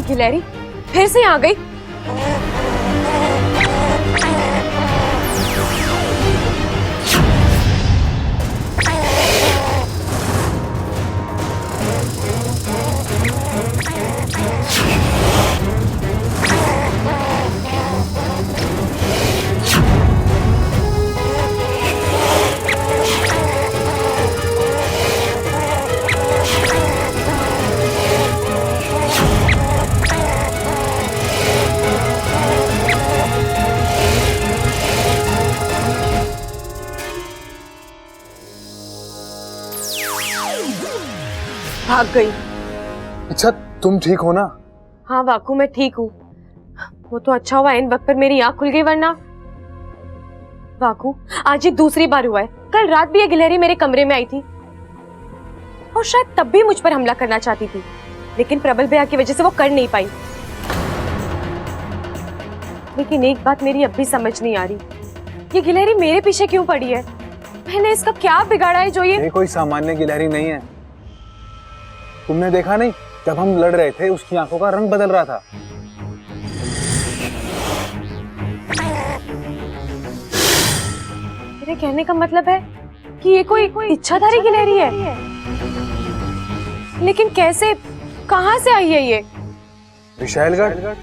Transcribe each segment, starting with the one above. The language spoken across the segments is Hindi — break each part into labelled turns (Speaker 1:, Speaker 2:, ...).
Speaker 1: गिलहरी फिर से आ गई। भाग गई।
Speaker 2: अच्छा तुम ठीक हो ना?
Speaker 1: हाँ वाकू मैं ठीक हूँ। वो तो अच्छा हुआ इन वक्त पर मेरी आँख खुल गई, वरना। वाकू आज ये दूसरी बार हुआ है। कल रात भी ये गिलहरी मेरे कमरे में आई थी और शायद तब भी मुझ पर हमला करना चाहती थी, लेकिन प्रबल भैया की वजह से वो कर नहीं पाई। लेकिन एक बात मेरी अब भी समझ नहीं आ रही, ये गिलहरी मेरे पीछे क्यों पड़ी है? मैंने इसका क्या बिगाड़ा है जो ये
Speaker 2: कोई सामान्य गिलहरी नहीं है। तुमने देखा नहीं, जब हम लड़ रहे थे उसकी आंखों का रंग बदल रहा था।
Speaker 1: मेरे कहने का मतलब है कि ये कोई इच्छाधारी गिलहरी है। लेकिन कैसे, कहां से आई है ये?
Speaker 2: विशालगढ़।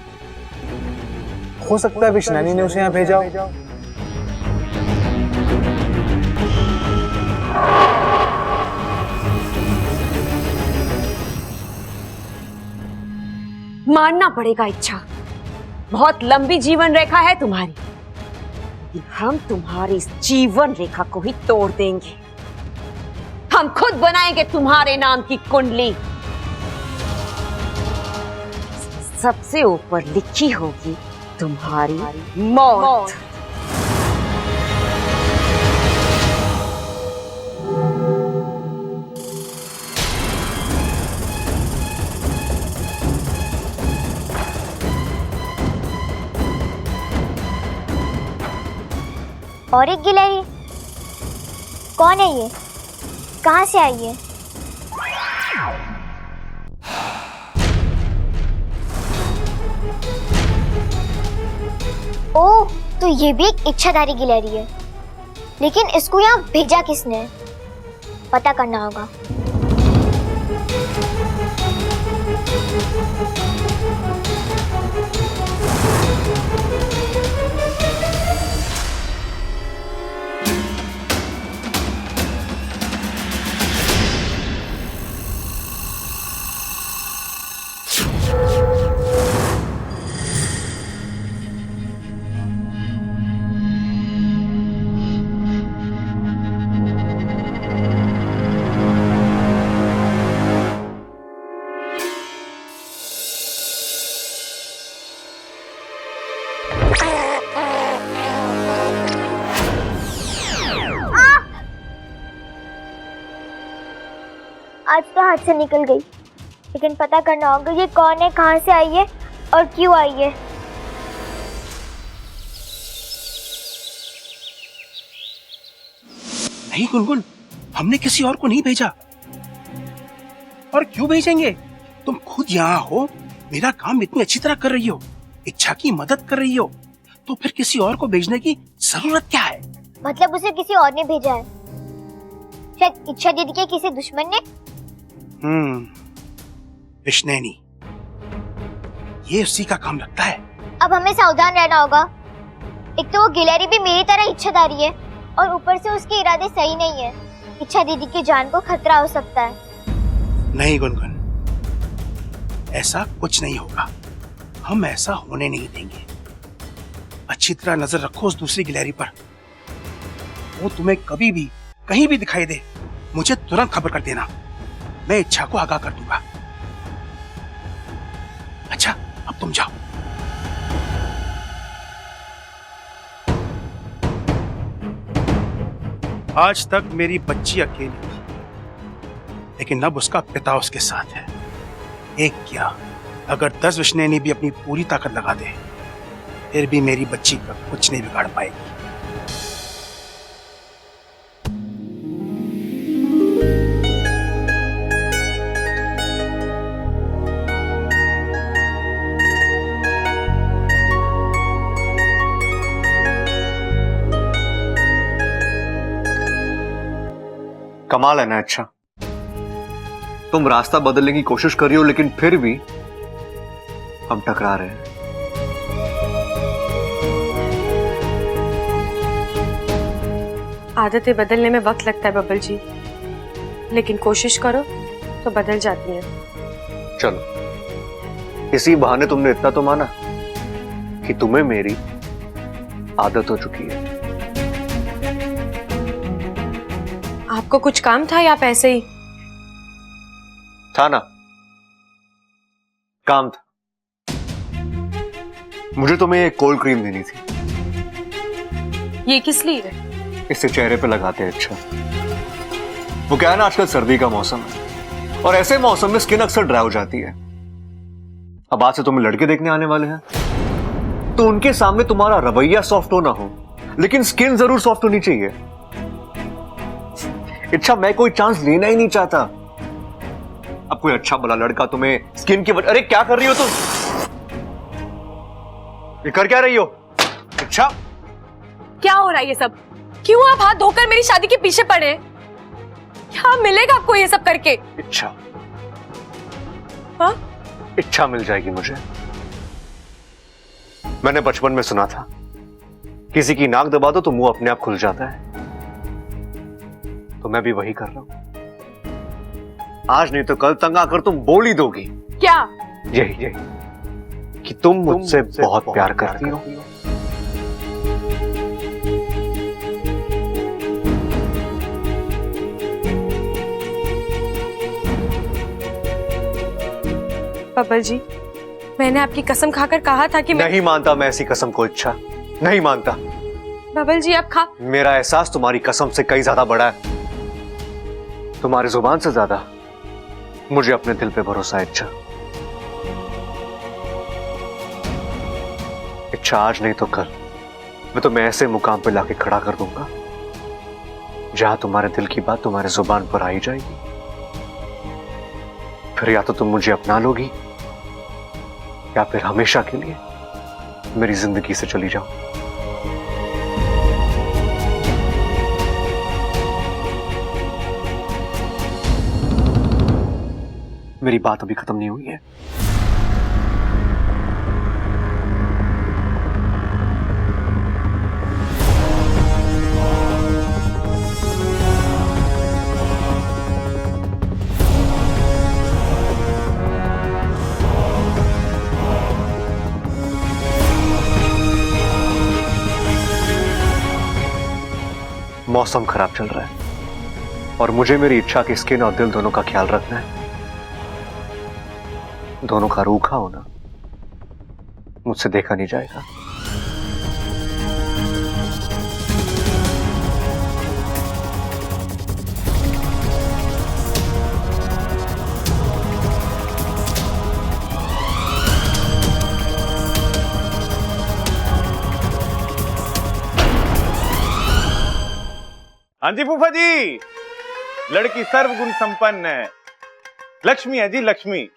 Speaker 2: हो सकता है विष्णु ने उसे यहाँ भेजा हो।
Speaker 3: मानना पड़ेगा इच्छा, बहुत लंबी जीवन रेखा है तुम्हारी। हम तुम्हारी इस जीवन रेखा को ही तोड़ देंगे। हम खुद बनाएंगे तुम्हारे नाम की कुंडली। सबसे ऊपर लिखी होगी तुम्हारी मौत।
Speaker 4: और एक गिलहरी, कौन है ये? कहाँ से आई है? ओह, तो ये भी एक इच्छाधारी गिलहरी है। लेकिन इसको यहाँ भेजा किसने? पता करना होगा। आज तो हाथ से निकल गई, लेकिन पता करना होगा ये कौन है, कहाँ से आई है और क्यों आई है।
Speaker 5: नहीं गुनगुन, हमने किसी और को नहीं भेजा। और क्यों भेजेंगे? तुम खुद यहाँ हो, मेरा काम इतनी अच्छी तरह कर रही हो, इच्छा की मदद कर रही हो, तो फिर किसी और को भेजने की जरूरत क्या है?
Speaker 4: मतलब उसे किसी और ने भेजा है? शायद इच्छा दीदी के किसी दुश्मन ने।
Speaker 5: विष्णु, ये उसी का काम लगता है।
Speaker 4: अब हमें सावधान रहना होगा। एक तो वो गिलहरी भी मेरी तरह इच्छाधारी है और ऊपर से उसके इरादे सही नहीं है। इच्छा दीदी की जान को खतरा हो सकता है।
Speaker 5: नहीं गुनगुन, ऐसा कुछ नहीं होगा। हम ऐसा होने नहीं देंगे। अच्छी तरह नजर रखो उस दूसरी गिलहरी पर। वो तुम्हें कभी भी कहीं भी दिखाई दे, मुझे तुरंत खबर कर देना। मैं इच्छा को आगाह कर दूंगा। अच्छा, अब तुम जाओ। आज तक मेरी बच्ची अकेली थी, लेकिन अब उसका पिता उसके साथ है। एक क्या, अगर 10 विष्णु भी अपनी पूरी ताकत लगा दे, फिर भी मेरी बच्ची का कुछ नहीं बिगाड़ पाएगी।
Speaker 6: कमाल है ना। अच्छा, तुम रास्ता बदलने की कोशिश कर रही हो लेकिन फिर भी हम टकरा रहे हैं।
Speaker 1: आदतें बदलने में वक्त लगता है बब्बल जी, लेकिन कोशिश करो तो बदल जाती है।
Speaker 6: चलो, इसी बहाने तुमने इतना तो माना कि तुम्हें मेरी आदत हो चुकी है।
Speaker 1: आपको कुछ काम था या आप ऐसे ही?
Speaker 6: था ना, काम था। मुझे तुम्हें एक कोल्ड क्रीम देनी थी।
Speaker 1: ये किस लिए?
Speaker 6: इसे चेहरे पे लगाते हैं। अच्छा, वो क्या है ना, आजकल सर्दी का मौसम है और ऐसे मौसम में स्किन अक्सर ड्राई हो जाती है। अब आज से तुम्हें लड़के देखने आने वाले हैं तो उनके सामने तुम्हारा रवैया सॉफ्ट हो ना हो, लेकिन स्किन जरूर सॉफ्ट होनी चाहिए। अच्छा, मैं कोई चांस लेना ही नहीं चाहता। अब कोई अच्छा भला लड़का तुम्हें स्किन की अरे क्या कर रही हो तुम? ये कर क्या रही हो? अच्छा,
Speaker 1: क्या हो रहा है ये सब? क्यों आप हाथ धोकर मेरी शादी के पीछे पड़े हैं? क्या मिलेगा आपको ये सब करके?
Speaker 6: इच्छा,
Speaker 1: हाँ?
Speaker 6: इच्छा मिल जाएगी मुझे। मैंने बचपन में सुना था, किसी की नाक दबा दो तो मुंह अपने आप खुल जाता है। तो मैं भी वही कर रहा हूं। आज नहीं तो कल तंग आकर तुम बोल ही दोगी।
Speaker 1: क्या?
Speaker 6: यही कि तुम मुझसे बहुत प्यार करती हो।
Speaker 1: बब्बल जी, मैंने आपकी कसम खाकर कहा था कि
Speaker 6: नहीं मानता मैं ऐसी कसम को। इच्छा, नहीं मानता।
Speaker 1: बब्बल जी आप खा।
Speaker 6: मेरा एहसास तुम्हारी कसम से कई ज्यादा बड़ा है। तुम्हारी जुबान से ज्यादा मुझे अपने दिल पे भरोसा है। इच्छा, इच्छा आज नहीं तो कल मैं तुम्हें ऐसे मुकाम पे लाके खड़ा कर दूंगा जहां तुम्हारे दिल की बात तुम्हारे जुबान पर आई जाएगी। फिर या तो तुम मुझे अपना लोगी या फिर हमेशा के लिए मेरी जिंदगी से चली जाओ। मेरी बात अभी खत्म नहीं हुई है। मौसम खराब चल रहा है और मुझे मेरी इच्छा की स्किन और दिल दोनों का ख्याल रखना है। दोनों का रूखा होना मुझसे देखा नहीं जाएगा।
Speaker 7: हाँ जी फूफा जी, लड़की सर्वगुण संपन्न है, लक्ष्मी है जी लक्ष्मी।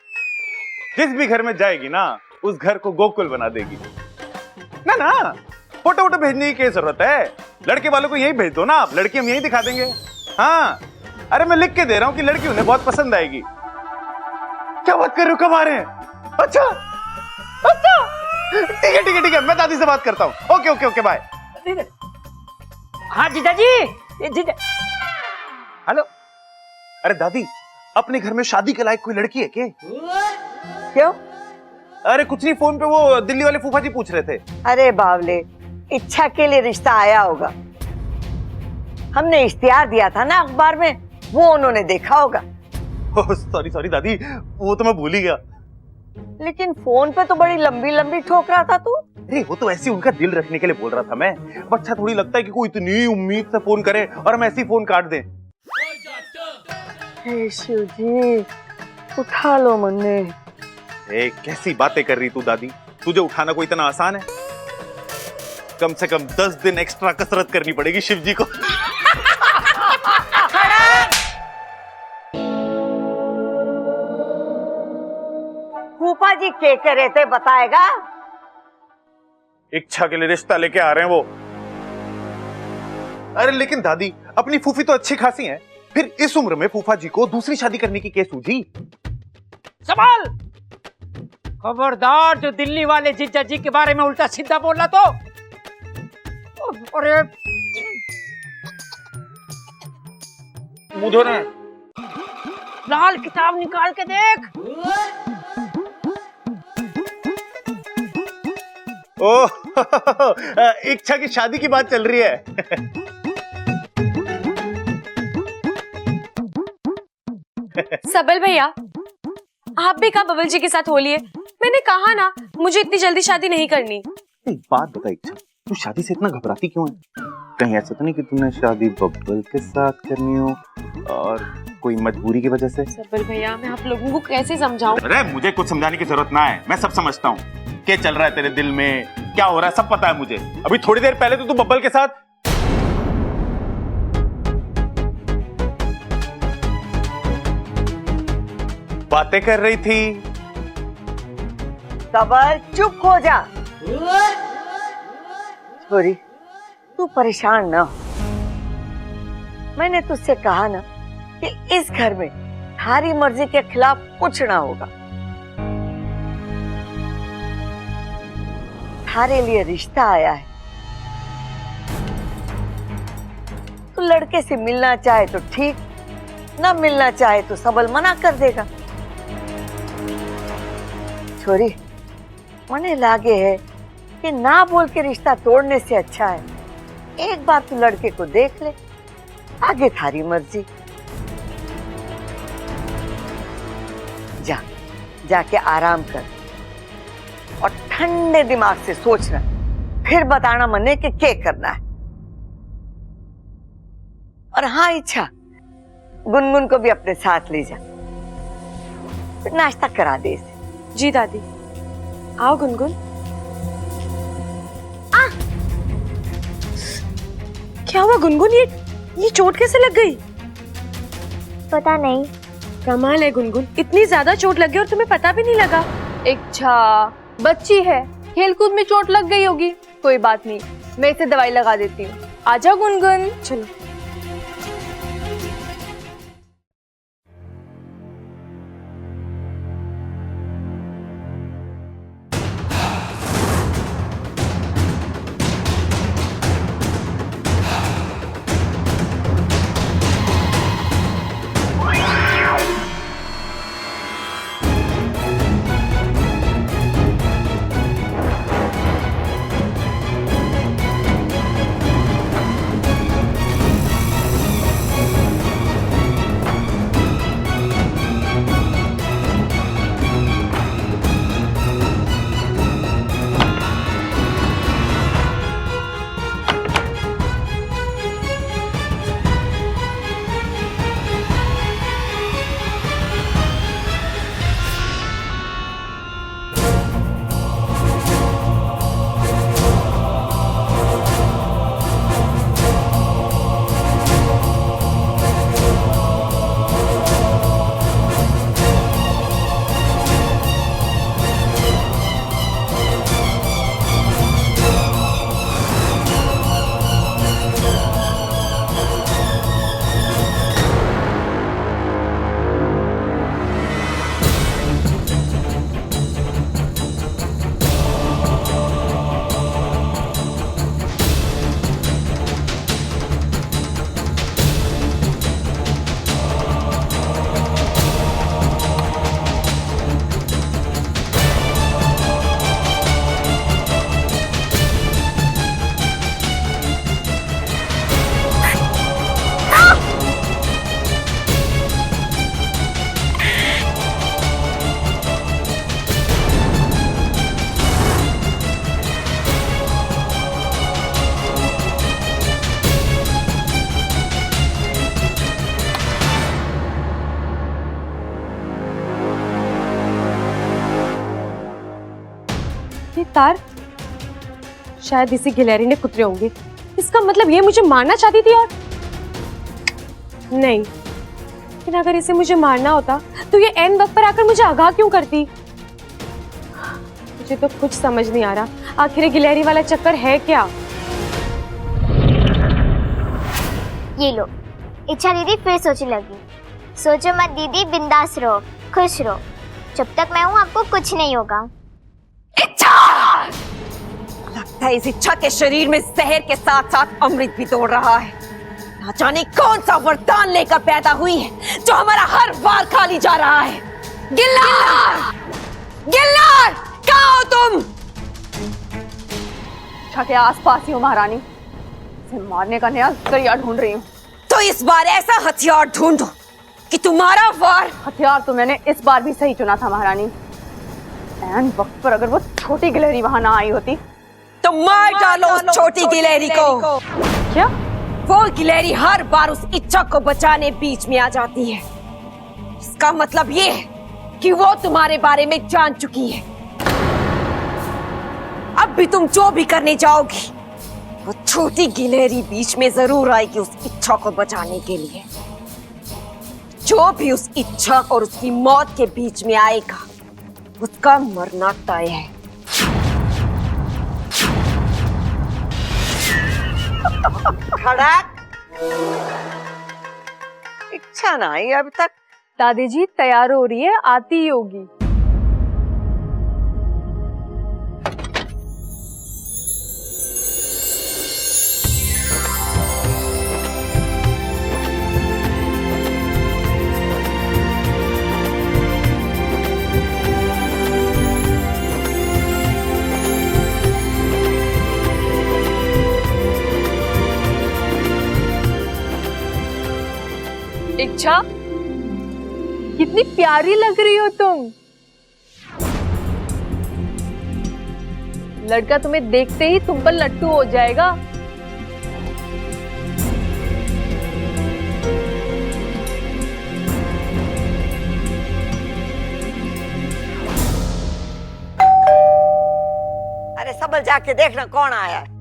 Speaker 7: जिस भी घर में जाएगी ना उस घर को गोकुल बना देगी। ना ना, फोटो वोटो भेजने की क्या जरूरत है? लड़के वालों को यही भेज दो ना आप, लड़की हम यही दिखा देंगे। हाँ, अरे मैं लिख के दे रहा हूँ कि लड़की उन्हें बहुत पसंद आएगी। क्या बात कर रहे हो, कब आ रहे हैं? अच्छा अच्छा, ठीक है ठीक है ठीक है, मैं दादी से बात करता हूँ। Okay okay okay, bye.
Speaker 8: हाँ जीजाजी, जीजा।
Speaker 7: हेलो, अरे दादी, अपने घर में शादी के लायक कोई लड़की है क्या?
Speaker 8: क्यों?
Speaker 7: अरे कुछ नहीं, फोन पे वो दिल्ली वाले फूफा जी पूछ रहे थे।
Speaker 8: अरे बावले, इच्छा के लिए रिश्ता आया होगा। हमने इश्तिहार दिया था ना अखबार में, वो उन्होंने देखा होगा।
Speaker 7: सॉरी सॉरी दादी, वो तो मैं भूल ही गया।
Speaker 8: लेकिन फोन पे तो बड़ी लंबी लंबी ठोक रहा था तू।
Speaker 7: अरे वो तो ऐसे उनका दिल रखने के लिए बोल रहा था मैं। अच्छा थोड़ी लगता है कि कोई इतनी उम्मीद से फोन करे और हम ऐसे ही फोन काट दें।
Speaker 8: हे शिव जी, उठा लो मन्ने।
Speaker 7: ए, कैसी बातें कर रही तू दादी, तुझे उठाना कोई इतना आसान है? कम से कम 10 दिन एक्स्ट्रा कसरत करनी पड़ेगी शिव जी को।
Speaker 8: फूफा जी के रहे थे बताएगा?
Speaker 7: इच्छा के लिए रिश्ता लेके आ रहे हैं वो। अरे लेकिन दादी, अपनी फूफी तो अच्छी खासी हैं, फिर इस उम्र में फूफा जी को दूसरी शादी करने की क्या सूझी?
Speaker 9: संभाल, खबरदार जो दिल्ली वाले जीजा जी के बारे में उल्टा सीधा बोला तो। अरे
Speaker 7: मुंह धोना है।
Speaker 9: लाल किताब निकाल के देख।
Speaker 7: ओह इच्छा की शादी की बात चल रही है।
Speaker 1: सबल भैया, आप भी कहा बबल जी के साथ होली है? मैंने कहा ना मुझे इतनी जल्दी शादी नहीं करनी।
Speaker 7: एक बात बता इच्छा, तू शादी से इतना घबराती क्यों है? कहीं ऐसा तो नहीं कि तूने शादी बब्बल के साथ करनी हो और कोई मजबूरी की वजह से?
Speaker 1: सबल भैया, मैं आप लोगों को कैसे समझाऊं?
Speaker 7: अरे मुझे कुछ समझाने की जरूरत ना है, मैं सब समझता हूँ। क्या चल रहा है तेरे दिल में, क्या हो रहा है, सब पता है मुझे। अभी थोड़ी देर पहले तो तू बब्बल के साथ बातें कर रही थी।
Speaker 8: सबल चुप हो जा। छोरी, तू परेशान ना हो। मैंने तुझसे कहा ना कि इस घर में थारी मर्जी के खिलाफ कुछ ना होगा। थारे लिए रिश्ता आया है, तू लड़के से मिलना चाहे तो ठीक, ना मिलना चाहे तो सबल मना कर देगा। छोरी, मने लागे है कि ना बोल के रिश्ता तोड़ने से अच्छा है एक बार तू लड़के को देख ले, आगे थारी मर्जी। जा, जाके आराम कर और ठंडे दिमाग से सोचना, फिर बताना मने कि क्या करना है। और हाँ इच्छा, गुनगुन को भी अपने साथ ले जा, फिर नाश्ता करा दे इसे।
Speaker 1: जी दादी। आओ गुनगुन। क्या हुआ गुनगुन, ये चोट कैसे लग गई?
Speaker 4: पता नहीं।
Speaker 1: कमाल है गुनगुन, इतनी ज्यादा चोट लग गई और तुम्हें पता भी नहीं लगा।
Speaker 10: इच्छा बच्ची है, खेलकूद में चोट लग गई होगी, कोई बात नहीं, मैं इसे दवाई लगा देती हूँ। आजा गुनगुन।
Speaker 1: चलो। ये तार शायद इसी गिलहरी ने कुतरे होंगे। इसका मतलब ये मुझे मारना चाहती थी और नहीं, लेकिन अगर इसे मुझे मारना होता तो ये एन वक्त पर आकर मुझे आगाह क्यों करती? मुझे तो कुछ समझ नहीं आ रहा, आखिर ये गिलहरी वाला चक्कर है क्या?
Speaker 4: ये लो, इच्छा दीदी फिर सोचने लगी। सोचो मत दीदी, बिंदास रहो, खुश रहो। जब तक मैं हूँ आपको कुछ नहीं होगा।
Speaker 3: इच्छा! लगता है इस इच्छा के शरीर में जहर के साथ साथ अमृत भी दौड़ रहा है। ना जाने कौन सा वरदान लेकर पैदा हुई है जो हमारा हर वार खा ली जा रहा है। गिल्लार! गिल्लार! कहाँ हो तुम?
Speaker 10: इच्छा के आसपास ही हूँ महारानी, इसे मारने का नया जरिया ढूंढ रही हूँ।
Speaker 3: तो इस बार ऐसा हथियार ढूंढो कि तुम्हारा वार।
Speaker 10: हथियार तो मैंने इस बार भी सही चुना था महारानी। ऐन वक्त पर अगर वो छोटी गिलहरी वहां ना आई होती
Speaker 3: तो मार डालो उस छोटी गिलहरी को।
Speaker 10: क्या?
Speaker 3: वो गिलहरी हर बार उस इच्छा को बचाने बीच में आ जाती है। इसका मतलब ये है कि वो तुम्हारे बारे में जान चुकी है। अब भी तुम जो भी करने जाओगी, वो छोटी गिलहरी बीच में जरूर आएगी उस इच्छा को बचाने के लिए। जो भी उस इच्छा और उसकी मौत के बीच में आएगा, उसका मरना तय है।
Speaker 8: खड़क! इच्छा ना आई अब तक।
Speaker 10: दादी जी तैयार हो रही है, आती ही होगी। इच्छा, कितनी प्यारी लग रही हो तुम। लड़का तुम्हें देखते ही तुम पर लट्टू हो जाएगा।
Speaker 8: अरे सबल जाके देखना कौन आया है।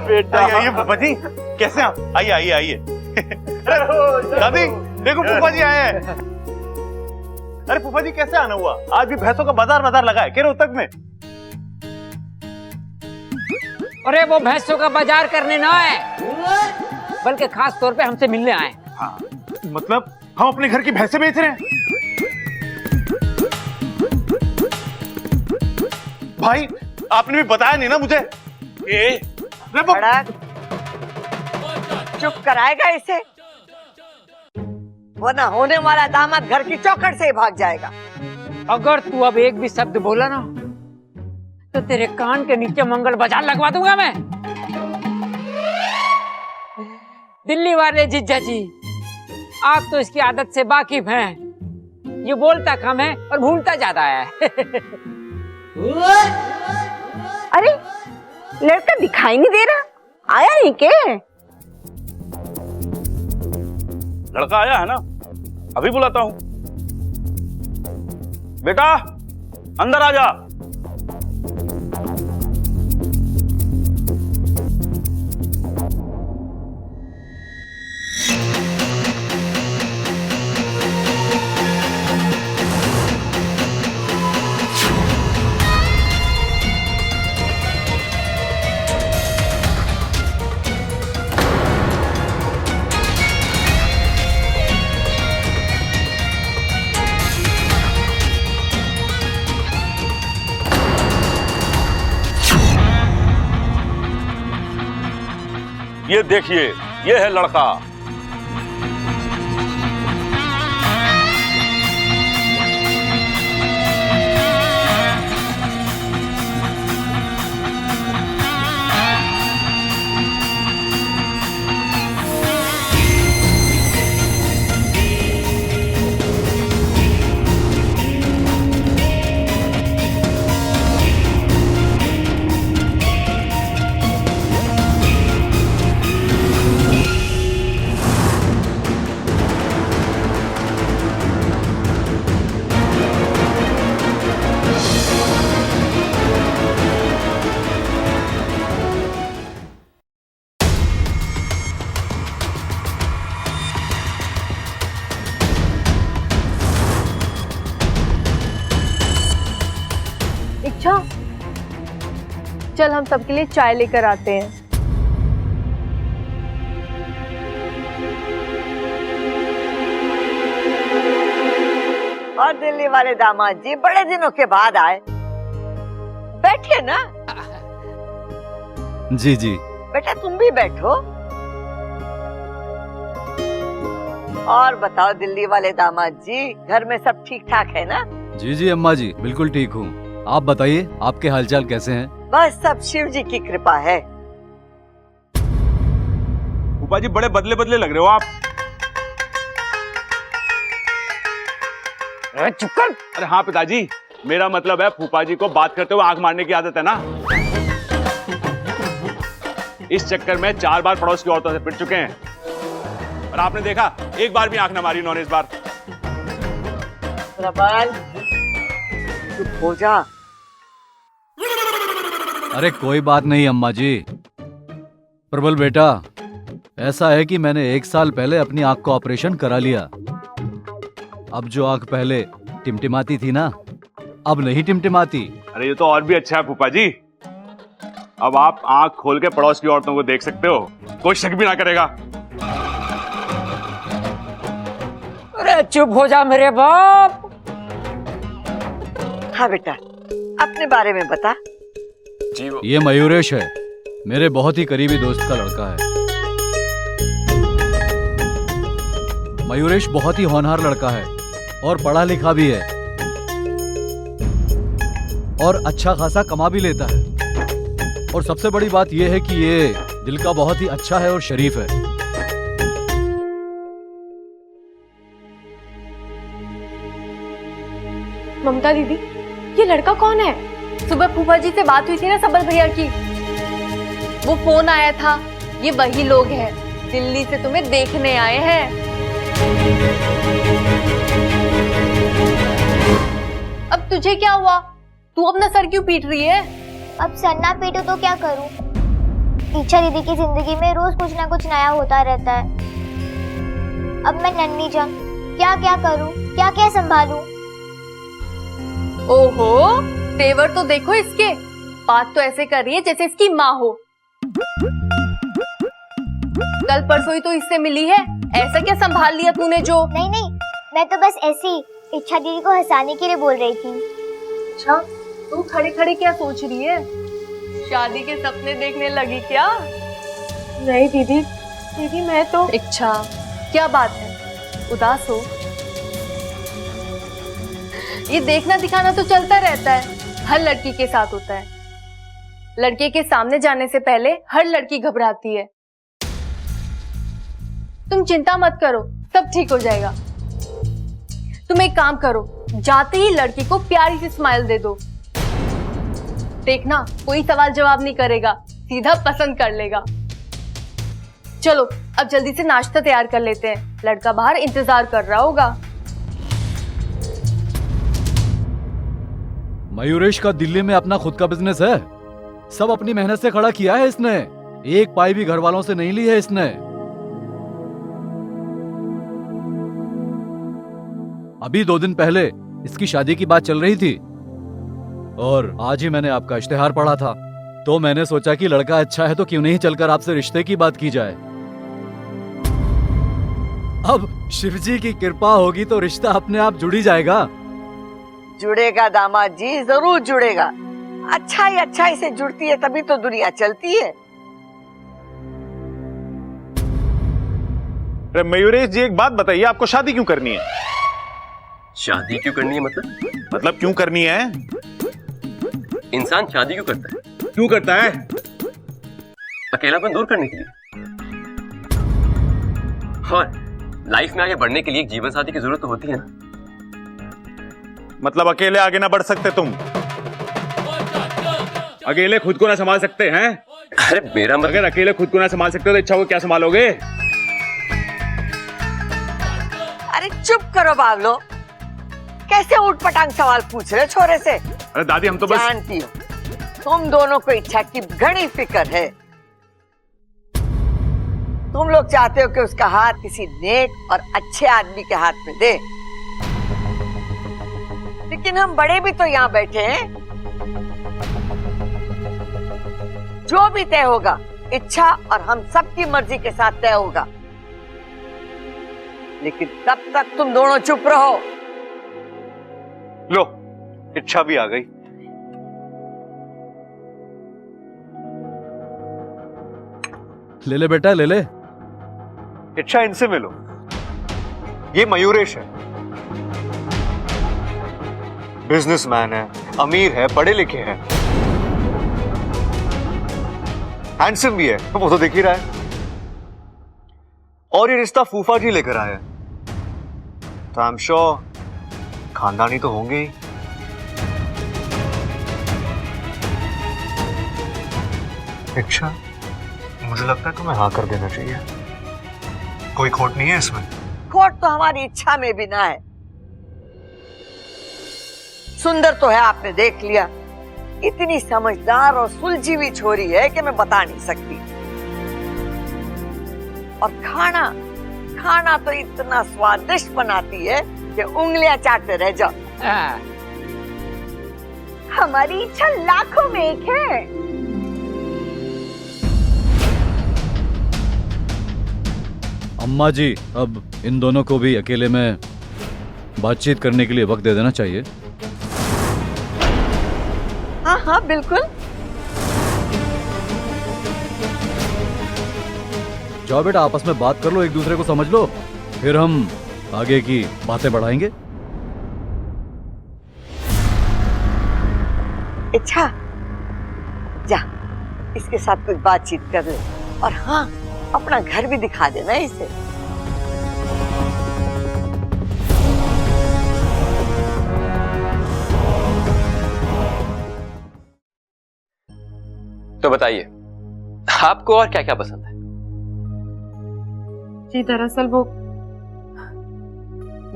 Speaker 7: बेटा आइए फूफा जी, कैसे आप? आइए आइए आइए। दादी देखो फूफा जी आए हैं। अरे फूफा जी कैसे आना हुआ? आज भी भैंसों का बाजार लगा है रोहतक में।
Speaker 9: अरे वो भैंसों का बाजार करने ना आए, बल्कि खास तौर पे हमसे मिलने आए।
Speaker 7: हाँ, मतलब हम अपने घर की भैंसें बेच रहे हैं। भाई आपने भी बताया नहीं ना मुझे।
Speaker 8: खड़क! चुप कराएगा इसे, वो ना होने वाला दामाद घर की चौखट से ही भाग जाएगा।
Speaker 9: अगर तू अब एक भी शब्द बोला ना तो तेरे कान के नीचे मंगल बाजार लगवा दूंगा मैं। दिल्ली वाले जीजा जी, आप तो इसकी आदत से वाकिफ हैं। ये बोलता कम है और भूलता ज्यादा है।
Speaker 3: अरे लड़का दिखाई नहीं दे रहा, आया नहीं के?
Speaker 11: लड़का आया है ना, अभी बुलाता हूं। बेटा अंदर आ जा। ये देखिए, ये है लड़का।
Speaker 10: चल हम सबके लिए चाय लेकर आते हैं।
Speaker 8: और दिल्ली वाले दामाद जी बड़े दिनों के बाद आए, बैठिए ना।
Speaker 12: जी जी।
Speaker 8: बेटा तुम भी बैठो। और बताओ दिल्ली वाले दामाद जी, घर में सब ठीक ठाक है ना?
Speaker 12: जी जी अम्मा जी, बिल्कुल ठीक हूँ। आप बताइए, आपके हालचाल कैसे हैं?
Speaker 8: बस सब शिव जी की कृपा है।
Speaker 7: फूफा जी बड़े बदले बदले लग रहे हो आप।
Speaker 11: चुप कर।
Speaker 7: अरे हाँ पिताजी, मेरा मतलब है फूफा जी को बात करते हुए आंख मारने की आदत है ना। इस चक्कर में 4 बार पड़ोस की औरतों से पिट चुके हैं और आपने देखा एक बार भी आंख ना मारी उन्होंने इस बार।
Speaker 8: प्रबल चुप हो जा।
Speaker 12: अरे कोई बात नहीं अम्मा जी। प्रबल बेटा, ऐसा है कि मैंने 1 साल पहले अपनी आंख का ऑपरेशन करा लिया। अब जो आंख पहले टिमटिमाती थी ना, अब नहीं टिमटिमाती।
Speaker 7: अरे ये तो और भी अच्छा है फूफा जी, अब आप आंख खोल के पड़ोस की औरतों को देख सकते हो, कोई शक भी ना करेगा।
Speaker 9: अरे चुप हो जा मेरे बाप।
Speaker 8: हाँ बेटा, अपने बारे में बता।
Speaker 12: ये मयूरेश है, मेरे बहुत ही करीबी दोस्त का लड़का है। मयूरेश बहुत ही होनहार लड़का है और पढ़ा लिखा भी है और अच्छा खासा कमा भी लेता है। और सबसे बड़ी बात यह है कि ये दिल का बहुत ही अच्छा है और शरीफ है।
Speaker 1: ममता दीदी, ये लड़का कौन है?
Speaker 10: सुबह फूफा जी से बात हुई थी ना सबल भैया की, वो फोन आया था। ये वही लोग हैं, दिल्ली से तुम्हें देखने आए हैं। अब तुझे क्या हुआ? तू अपना सर क्यों पीट रही है?
Speaker 4: अब सर ना पीटू तो क्या करूं? इच्छा दीदी की जिंदगी में रोज कुछ ना कुछ नया होता रहता है। अब मैं नन्ही जान क्या क्या करूं, क्या क्या संभालूं?
Speaker 10: ओहो, तेवर तो देखो इसके, बात तो ऐसे कर रही है जैसे इसकी माँ हो। कल परसों ही तो इससे मिली है, ऐसा क्या संभाल लिया तूने जो?
Speaker 4: नहीं नहीं, मैं तो बस ऐसी इच्छा दीदी को हंसाने के लिए बोल रही थी।
Speaker 10: अच्छा, तू खड़े खड़े क्या सोच रही है? शादी के सपने देखने लगी क्या?
Speaker 1: नहीं दीदी, दीदी मैं तो।
Speaker 10: इच्छा, क्या बात है, उदास हो? ये देखना दिखाना तो चलता रहता है, हर लड़की के साथ होता है। लड़के के सामने जाने से पहले हर लड़की घबराती है। तुम चिंता मत करो, सब ठीक हो जाएगा। तुम एक काम करो, जाते ही लड़की को प्यारी सी स्माइल दे दो। देखना कोई सवाल जवाब नहीं करेगा, सीधा पसंद कर लेगा। चलो अब जल्दी से नाश्ता तैयार कर लेते हैं, लड़का बाहर इंतजार कर रहा होगा।
Speaker 12: मयूरेश का दिल्ली में अपना खुद का बिजनेस है, सब अपनी मेहनत से खड़ा किया है इसने, एक पाई भी घर वालों से नहीं ली है इसने। अभी 2 दिन पहले इसकी शादी की बात चल रही थी और आज ही मैंने आपका इश्तेहार पढ़ा था, तो मैंने सोचा कि लड़का अच्छा है तो क्यों नहीं चलकर आपसे रिश्ते की बात की जाए। अब शिवजी की कृपा होगी तो रिश्ता अपने आप जुड़ ही जाएगा।
Speaker 8: जुड़ेगा दामाद जी, जरूर जुड़ेगा। अच्छाई से जुड़ती है तभी तो दुनिया चलती है।
Speaker 7: अरे मयूरेश जी, एक बात बताइए, आपको शादी क्यों करनी है?
Speaker 13: शादी क्यों करनी है?
Speaker 7: मतलब क्यों करनी है?
Speaker 13: इंसान शादी क्यों करता है?
Speaker 7: क्यों करता है?
Speaker 13: अकेलापन दूर करने के लिए और लाइफ में आगे बढ़ने के लिए एक जीवन साथी की जरूरत तो होती है ना।
Speaker 7: मतलब अकेले आगे ना बढ़ सकते तुम? अकेले खुद को ना संभाल सकते हैं?
Speaker 13: अरे मेरा मतलब,
Speaker 7: अगर अकेले खुद को ना संभाल सकते तो इच्छा को क्या संभालोगे?
Speaker 8: अरे चुप करो बावलो, कैसे उठपटांग सवाल पूछ रहे छोरे से?
Speaker 7: अरे दादी, हम तो बस
Speaker 8: जानती हो तुम दोनों को इच्छा की घनी फिक्र है। तुम लोग चाहते हो कि उसका हाथ किसी नेक और अच्छे आदमी के हाथ में दे, लेकिन हम बड़े भी तो यहाँ बैठे हैं। जो भी तय होगा इच्छा और हम सबकी मर्जी के साथ तय होगा, लेकिन तब तक तुम दोनों चुप रहो।
Speaker 6: लो, इच्छा भी आ गई।
Speaker 12: ले ले बेटा, ले ले।
Speaker 6: इच्छा, इनसे मिलो। ये मयूरेश है, बिजनेसमैन है, अमीर है, पढ़े लिखे है, हैंडसम भी है, वो तो दिख ही रहा है। और ये रिश्ता फूफा जी लेकर आए हैं, तो आई एम श्योर खानदानी तो होंगे ही। इच्छा, मुझे लगता है तुम्हें हाँ कर देना चाहिए, कोई खोट नहीं है इसमें।
Speaker 8: खोट तो हमारी इच्छा में भी ना है। सुंदर तो है, आपने देख लिया, इतनी समझदार और सुलझी हुई छोरी है कि मैं बता नहीं सकती। और खाना तो इतना स्वादिष्ट बनाती है कि उंगलियां चाटते रह जाओ। हमारी इच्छा लाखों में एक है।
Speaker 12: अम्मा जी, अब इन दोनों को भी अकेले में बातचीत करने के लिए वक्त दे देना चाहिए।
Speaker 8: हाँ हाँ बिल्कुल।
Speaker 12: जाओ बेटा, आपस में बात कर लो, एक दूसरे को समझ लो, फिर हम आगे की बातें बढ़ाएंगे।
Speaker 8: इच्छा, जा इसके साथ कुछ बातचीत कर ले, और हाँ अपना घर भी दिखा देना इसे।
Speaker 13: तो बताइए, आपको और क्या क्या पसंद है?
Speaker 1: जी दरअसल वो,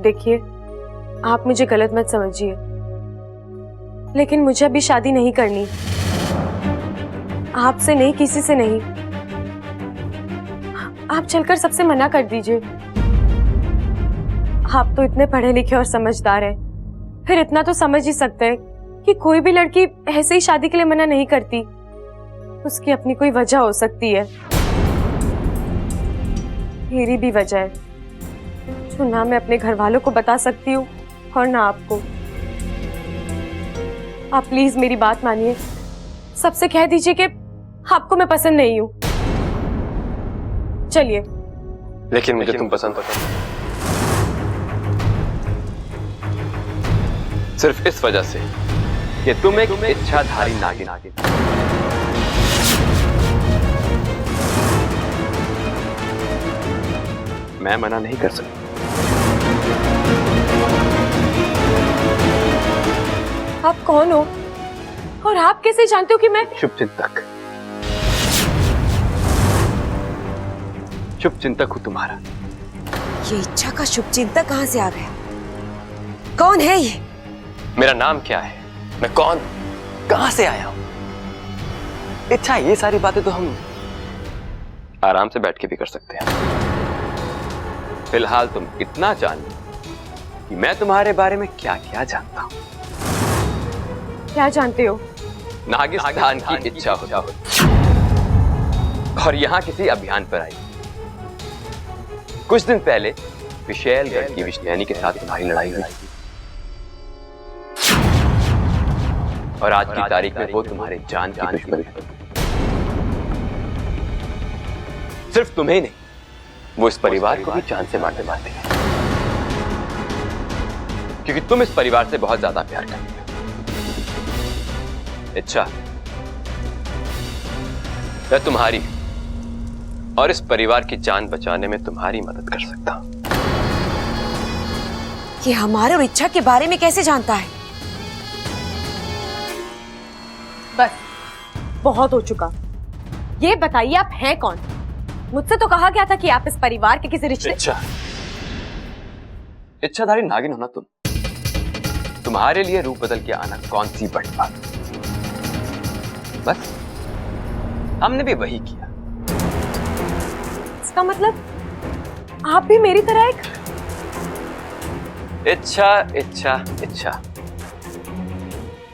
Speaker 1: देखिए आप मुझे गलत मत समझिए, लेकिन मुझे अभी शादी नहीं करनी, आपसे नहीं, किसी से नहीं। आप चलकर सबसे मना कर दीजिए। आप तो इतने पढ़े लिखे और समझदार हैं, फिर इतना तो समझ ही सकते हैं कि कोई भी लड़की ऐसे ही शादी के लिए मना नहीं करती, उसकी अपनी कोई वजह हो सकती है। मेरी भी वजह है जो ना मैं अपने घर वालों को बता सकती हूँ और ना आपको। आप प्लीज मेरी बात मानिए, सबसे कह दीजिए कि आपको मैं पसंद नहीं हूँ। चलिए।
Speaker 13: लेकिन मुझे तुम पसंद हो, सिर्फ इस वजह से कि तुम एक इच्छाधारी नागिन। मैं मना नहीं कर सकता।
Speaker 1: आप कौन हो और आप कैसे जानते हो कि मैं?
Speaker 13: शुभचिंतक, शुभचिंतक हूं तुम्हारा।
Speaker 3: ये इच्छा का शुभचिंतक कहां से आ गया? कौन है ये?
Speaker 13: मेरा नाम क्या है, मैं कौन, कहां से आया हूं? इच्छा, ये सारी बातें तो हम आराम से बैठ के भी कर सकते हैं। फिलहाल तुम इतना जान लो कि मैं तुम्हारे बारे में क्या क्या जानता हूं।
Speaker 1: क्या जानते हो?
Speaker 13: नागिस्तान की इच्छा हो और यहां किसी अभियान पर आई। कुछ दिन पहले विशैलगढ़ की विष्णुयानी के साथ तुम्हारी लड़ाई हुई और आज की तारीख में वो तुम्हारे जान की दुश्मन है। सिर्फ तुम्हें नहीं, वो इस परिवार को भी जान से मारते मारते हैं, क्योंकि तुम इस परिवार से बहुत ज्यादा प्यार करते हो। इच्छा, मैं तुम्हारी और इस परिवार की जान बचाने में तुम्हारी मदद कर सकता हूं।
Speaker 3: ये हमारे और इच्छा के बारे में कैसे जानता है?
Speaker 1: बस बहुत हो चुका। ये बताइए आप हैं कौन? मुझसे तो कहा गया था कि आप इस परिवार के किसी रिश्ते।
Speaker 13: इच्छाधारी नागिन होना तुम्हारे लिए रूप बदल के आना कौन सी बड़ी बात। बस हमने भी वही किया।
Speaker 1: इसका मतलब आप भी मेरी तरह एक
Speaker 13: इच्छा।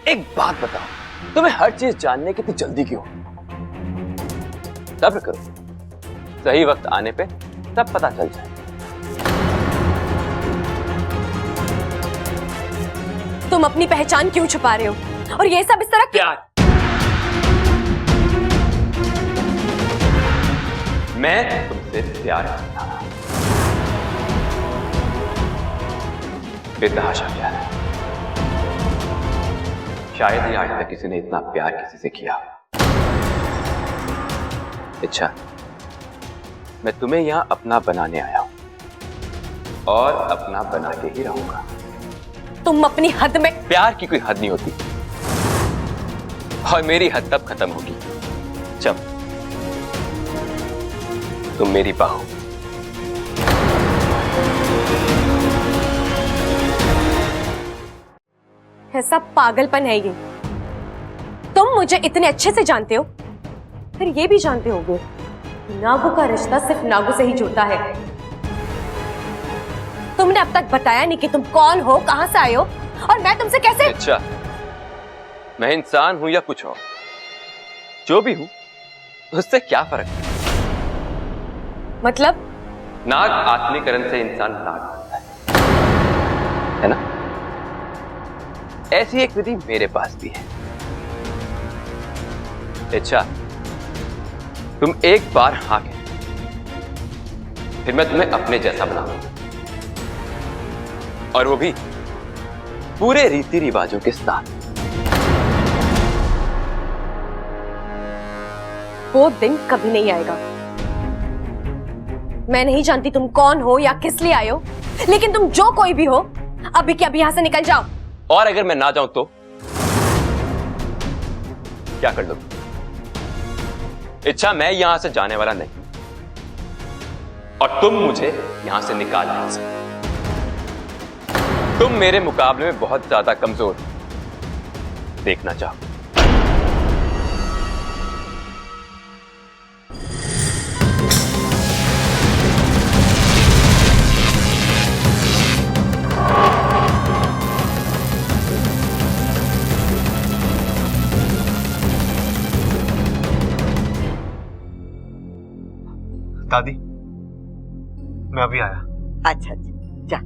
Speaker 13: एक बात बताओ, तुम्हें हर चीज जानने की इतनी जल्दी क्यों? सब्र करो, सही वक्त आने पे सब पता चल जाए।
Speaker 1: तुम अपनी पहचान क्यों छुपा रहे हो और ये सब इस तरह
Speaker 13: प्यार, मैं तुमसे प्यार करता हूं, बेतहाशा प्यार। शायद ही आज तक किसी ने इतना प्यार किसी से किया। अच्छा, मैं तुम्हें यहां अपना बनाने आया हूं और अपना बना के ही रहूंगा।
Speaker 1: तुम अपनी हद में।
Speaker 13: प्यार की कोई हद नहीं होती और मेरी हद तब खत्म होगी जब तुम मेरी बाहों।
Speaker 1: ऐसा पागलपन है ये। तुम मुझे इतने अच्छे से जानते हो, फिर ये भी जानते होगे नागू का रिश्ता सिर्फ नागू से ही जुड़ता है। तुमने अब तक बताया नहीं कि तुम कौन हो, कहां से आए हो और मैं तुमसे कैसे।
Speaker 13: अच्छा, मैं इंसान हूं या कुछ और, जो भी हूं उससे क्या फर्क है?
Speaker 1: मतलब?
Speaker 13: नाग आत्मीकरण से इंसान नाग बनता है ना? ऐसी एक विधि मेरे पास भी है। अच्छा, तुम एक बार हाँ कह, फिर मैं तुम्हें अपने जैसा बनाऊंगा, और वो भी पूरे रीति रिवाजों के साथ।
Speaker 1: वो दिन कभी नहीं आएगा। मैं नहीं जानती तुम कौन हो या किस लिए आए हो, लेकिन तुम जो कोई भी हो, अभी के अभी यहां से निकल जाओ।
Speaker 13: और अगर मैं ना जाऊं तो क्या कर लोगे? इच्छा, मैं यहां से जाने वाला नहीं और तुम मुझे यहां से निकाल नहीं सकते। तुम मेरे मुकाबले में बहुत ज्यादा कमजोर हो। देखना चाहो
Speaker 6: दादी, मैं अभी आया।
Speaker 8: अच्छा अच्छा, जा।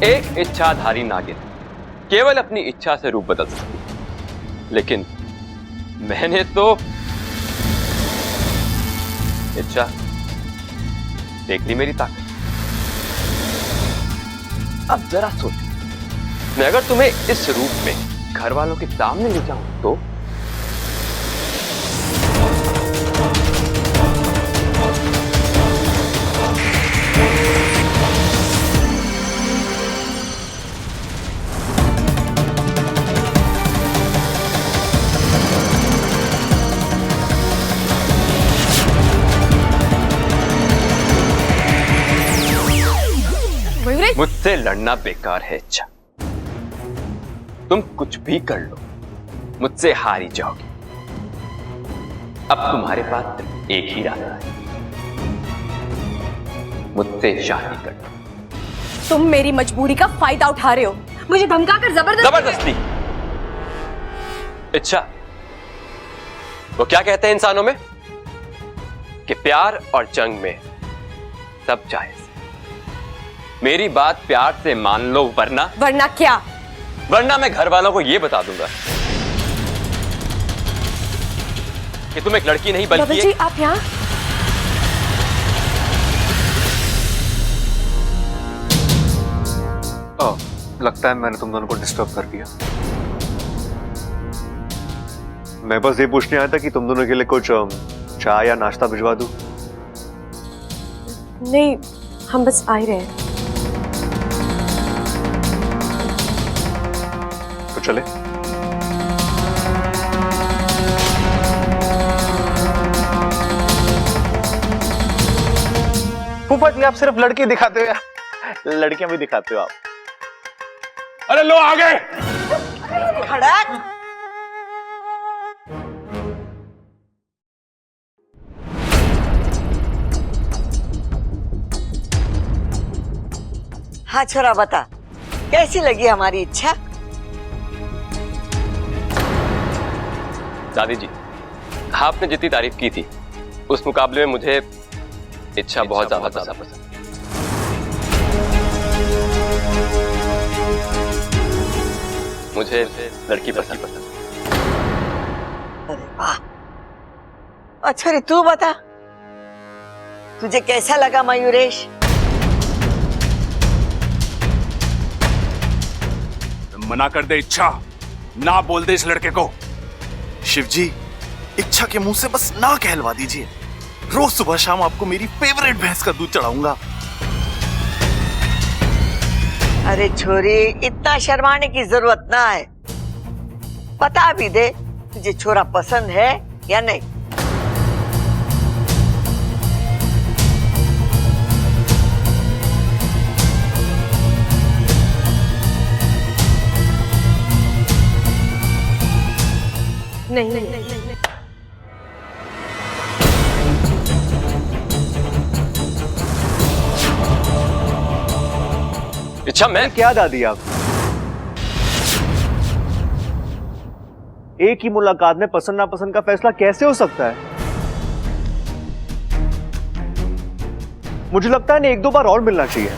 Speaker 13: एक इच्छाधारी नागिन केवल अपनी इच्छा से रूप बदल सकती है, लेकिन मैंने तो इच्छा देख ली मेरी ताकत। अब जरा सोचो, मैं अगर तुम्हें इस रूप में घर वालों के सामने ले जाऊं तो? मुझसे लड़ना बेकार है इच्छा। तुम कुछ भी कर लो, मुझसे हार ही जाओगे। अब तुम्हारे पास सिर्फ एक ही रास्ता है, मुझसे शादी कर लो।
Speaker 1: तुम मेरी मजबूरी का फायदा उठा रहे हो, मुझे धमकाकर
Speaker 13: जबरदस्ती। इच्छा, वो क्या कहते हैं इंसानों में कि प्यार और जंग में सब जायज। मेरी बात प्यार से मान लो, वरना
Speaker 1: क्या?
Speaker 13: वरना मैं घर वालों को यह बता दूंगा कि तुम एक लड़की नहीं बल्कि
Speaker 1: जी, आप यहाँ?
Speaker 6: लगता है मैंने तुम दोनों को डिस्टर्ब कर दिया। मैं बस ये पूछने आया था कि तुम दोनों के लिए कुछ चाय या नाश्ता भिजवा दूं।
Speaker 1: नहीं, हम बस आ ही रहे हैं।
Speaker 6: तो चले।
Speaker 7: फूफा जी, आप सिर्फ लड़की दिखाते हो या लड़कियां भी दिखाते हो आप? अरे लो आ गए।
Speaker 8: ข खड़क।
Speaker 7: เ
Speaker 8: खड़क।
Speaker 7: ฮ้ย
Speaker 8: खड़क।
Speaker 7: เ
Speaker 8: हाँ छोरा बता, कैसी लगी हमारी इच्छा?
Speaker 13: दादी जी, आपने जितनी तारीफ की थी उस मुकाबले में मुझे इच्छा बहुत ज्यादा पसंद। मुझे लड़की पसंद।
Speaker 8: अरे वाह। अच्छा रे तू बता, तुझे कैसा लगा मयूरेश?
Speaker 5: मना कर दे इच्छा, ना बोल दे इस लड़के को। शिव जी, इच्छा के मुंह से बस ना कहलवा दीजिए। रोज सुबह शाम आपको मेरी फेवरेट भैंस का दूध चढ़ाऊंगा।
Speaker 8: अरे छोरी, इतना शर्माने की जरूरत ना है। बता भी दे तुझे छोरा पसंद है या नहीं।
Speaker 1: नहीं।
Speaker 13: इच्छा मैं
Speaker 6: क्या दादी आप? एक ही मुलाकात में पसंद नापसंद का फैसला कैसे हो सकता है? मुझे लगता है ना, एक दो बार और मिलना चाहिए।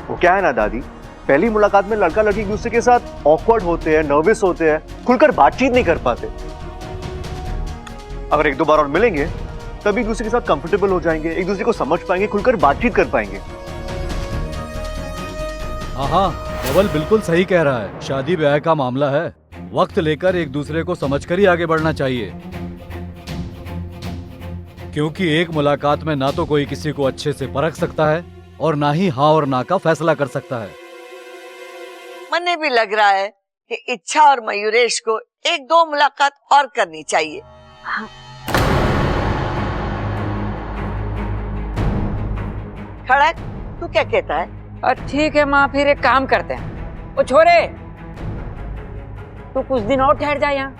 Speaker 6: वो क्या है ना दादी, पहली मुलाकात में लड़का लड़की एक दूसरे के साथ ऑकवर्ड होते हैं, नर्वस होते हैं, खुलकर बातचीत नहीं कर पाते। अगर एक दो बार और मिलेंगे तभी एक दूसरे के साथ कंफर्टेबल हो जाएंगे, एक दूसरे को समझ पाएंगे, खुलकर बातचीत कर पाएंगे।
Speaker 12: हाँ, धवल बिल्कुल सही कह रहा है। शादी ब्याह का मामला है, वक्त लेकर एक दूसरे को समझकर ही आगे बढ़ना चाहिए। क्योंकि एक मुलाकात में ना तो कोई किसी को अच्छे से परख सकता है और ना ही हाँ और ना का फैसला कर सकता है।
Speaker 8: मने भी लग रहा है कि इच्छा और मयूरेश को एक दो मुलाकात और करनी चाहिए। खड़क, तू क्या कहता है?
Speaker 9: और ठीक है माँ, फिर एक काम करते हैं। ओ छोरे, तू कुछ दिन और ठहर जा यहाँ।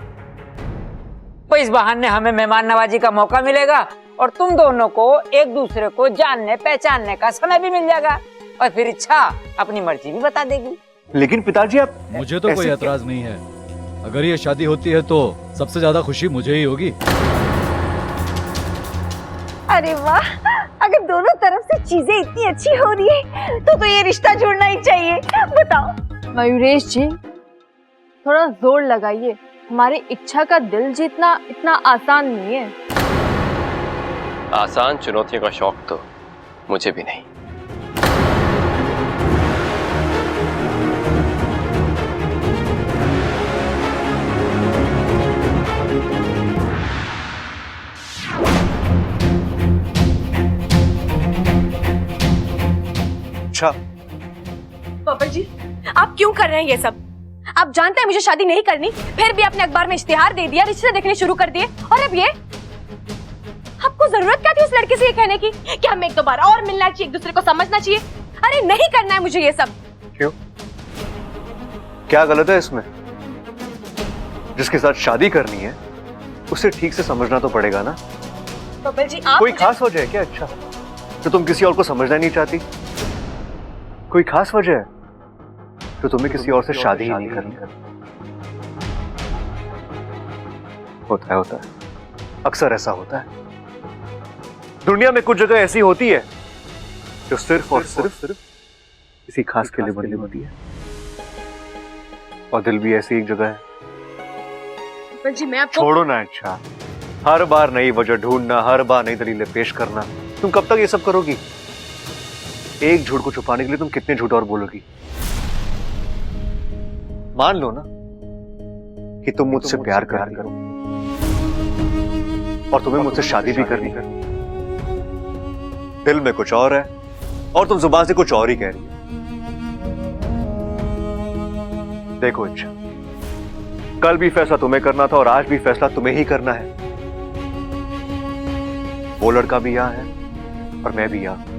Speaker 9: तो इस बहाने हमें मेहमान नवाजी का मौका मिलेगा और तुम दोनों को एक दूसरे को जानने पहचानने का समय भी मिल जाएगा, और फिर इच्छा अपनी मर्जी भी बता देगी।
Speaker 6: लेकिन पिताजी आप,
Speaker 12: मुझे तो कोई एतराज नहीं है। अगर ये शादी होती है तो सबसे ज्यादा खुशी मुझे ही होगी।
Speaker 3: अरे वाह, अगर दोनों तरफ से चीजें इतनी अच्छी हो रही है तो ये रिश्ता जुड़ना ही चाहिए। बताओ
Speaker 10: मयूरेश जी, थोड़ा जोर लगाइए। हमारी इच्छा का दिल जीतना इतना आसान नहीं है।
Speaker 13: आसान चुनौतियों का शौक तो मुझे भी नहीं।
Speaker 6: अच्छा
Speaker 1: पापा जी, आप क्यों कर रहे हैं ये सब? आप जानते हैं मुझे शादी नहीं करनी, फिर भी आपने अखबार में इश्तिहार दे दिया, रिश्ते देखने शुरू कर दिए, और अब ये? आपको जरूरत क्या थी उस लड़के से ये कहने की कि हमें एक दो बार और मिलना चाहिए, एक दूसरे को समझना चाहिए? अरे नहीं करना है मुझे ये सब।
Speaker 6: क्यों? क्या गलत है इसमें? जिसके साथ शादी करनी है उसे ठीक से समझना तो पड़ेगा ना।
Speaker 1: पापा जी, आप
Speaker 6: कोई खास वजह है क्या अच्छा तो तुम किसी और को समझना नहीं चाहती? कोई खास वजह है तो तुम्हें किसी और से शादी ही नहीं करनी? होता है, अक्सर ऐसा होता है। दुनिया में कुछ जगह ऐसी होती है जो सिर्फ और सिर्फ किसी खास के लिए बनी होती है, और दिल भी ऐसी एक जगह है।
Speaker 1: पापा जी, मैं आपको
Speaker 6: छोड़ो ना अच्छा, हर बार नई वजह ढूंढना, हर बार नई दलीलें पेश करना। तुम कब तक ये सब करोगी? एक झूठ को छुपाने के लिए तुम कितने झूठ और बोलोगी? मान लो ना कि तुम मुझसे प्यार कर करो और तुम्हें मुझसे शादी भी करनी है। दिल में कुछ और है और तुम जुबान से कुछ और ही कह रही हो। देखो इच्छा, कल भी फैसला तुम्हें करना था और आज भी फैसला तुम्हें ही करना है। वो लड़का भी यहाँ है और मैं भी यहाँ।